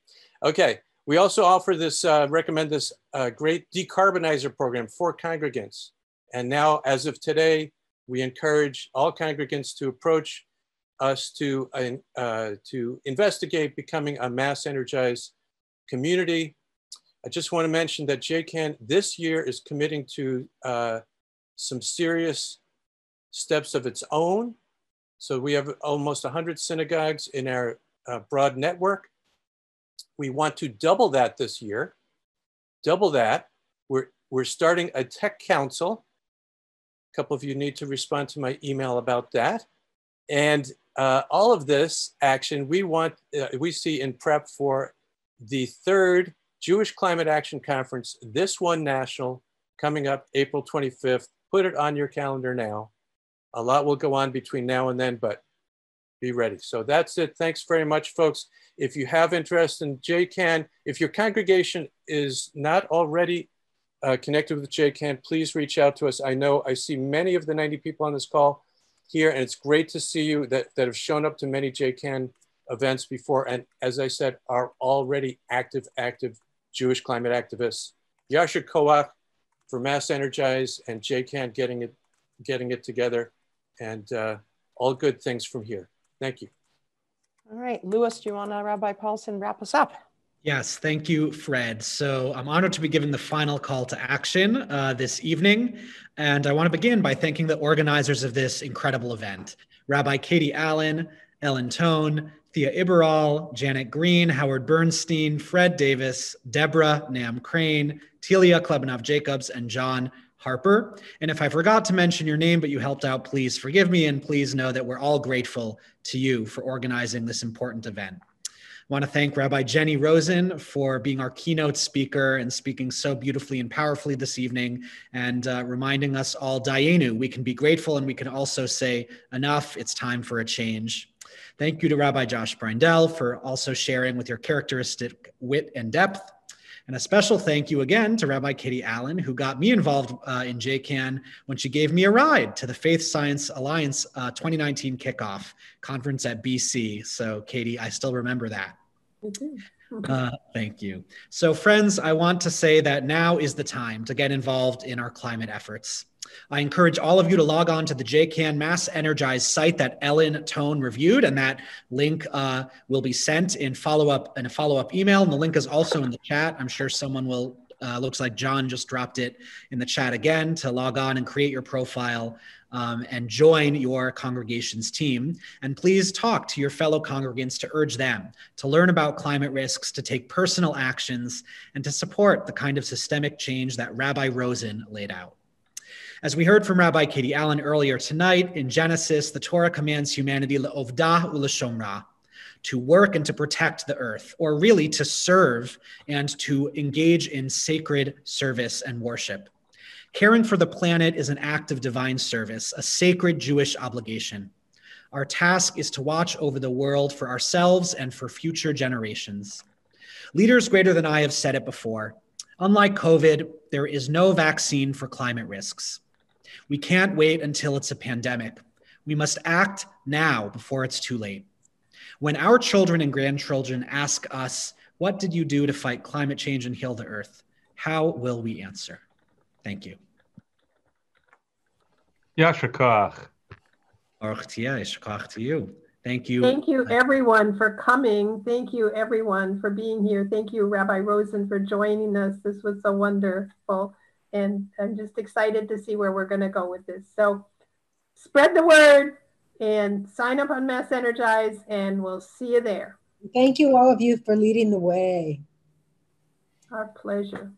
Okay, we also offer this, recommend this great decarbonizer program for congregants. And now, as of today, we encourage all congregants to approach us to investigate becoming a MassEnergize community. I just want to mention that JCAN this year is committing to some serious steps of its own. So we have almost 100 synagogues in our broad network. We want to double that this year. Double that. We're starting a tech council. A couple of you need to respond to my email about that. And all of this action we see in prep for the 3rd Jewish Climate Action Conference, this one national, coming up April 25th. Put it on your calendar now. A lot will go on between now and then, but be ready. So that's it. Thanks very much, folks. If you have interest in JCAN, if your congregation is not already connected with JCAN, please reach out to us. I see many of the 90 people on this call here, and it's great to see you that have shown up to many JCAN events before, and as I said, are already active Jewish climate activists. Yasher Koach for MassEnergize and JCAN getting it together, and all good things from here. Thank you. All right, Louis, do you want to, Rabbi Paulson, wrap us up? Yes, thank you, Fred. So I'm honored to be given the final call to action this evening. And I want to begin by thanking the organizers of this incredible event. Rabbi Katie Allen, Ellen Tone, Thea Iberal, Janet Green, Howard Bernstein, Fred Davis, Deborah Nam Crane, Telia Klebanov-Jacobs, and John Harper. And if I forgot to mention your name, but you helped out, please forgive me. And please know that we're all grateful to you for organizing this important event. want to thank Rabbi Jennie Rosenn for being our keynote speaker and speaking so beautifully and powerfully this evening, and reminding us all, Dayenu, we can be grateful and we can also say, enough, it's time for a change. Thank you to Rabbi Josh Brindel for also sharing with your characteristic wit and depth. And a special thank you again to Rabbi Katie Allen, who got me involved in JCAN when she gave me a ride to the Faith Science Alliance 2019 kickoff conference at BC. So Katie, I still remember that. Thank you. So friends, I want to say that now is the time to get involved in our climate efforts. I encourage all of you to log on to the JCAN-MaSSEnergize site that Ellen Tone reviewed, and that link will be sent in a follow-up email. And the link is also in the chat. I'm sure someone will, looks like John just dropped it in the chat again, to log on and create your profile and join your congregation's team. And please talk to your fellow congregants to urge them to learn about climate risks, to take personal actions, and to support the kind of systemic change that Rabbi Rosenn laid out. As we heard from Rabbi Katie Allen earlier tonight, in Genesis, the Torah commands humanity le'ovdah u'leshomra, to work and to protect the earth, or really to serve and to engage in sacred service and worship. Caring for the planet is an act of divine service, a sacred Jewish obligation. Our task is to watch over the world for ourselves and for future generations. Leaders greater than I have said it before. Unlike COVID, there is no vaccine for climate risks. We can't wait until it's a pandemic. We must act now before it's too late. When our children and grandchildren ask us, what did you do to fight climate change and heal the earth? How will we answer? Thank you. Yasher koach. To you. Thank you. Thank you, everyone, for coming. Thank you, everyone, for being here. Thank you, Rabbi Rosenn, for joining us. This was so wonderful. And I'm just excited to see where we're going to go with this. So spread the word and sign up on MassEnergize, and we'll see you there. Thank you, all of you, for leading the way. Our pleasure.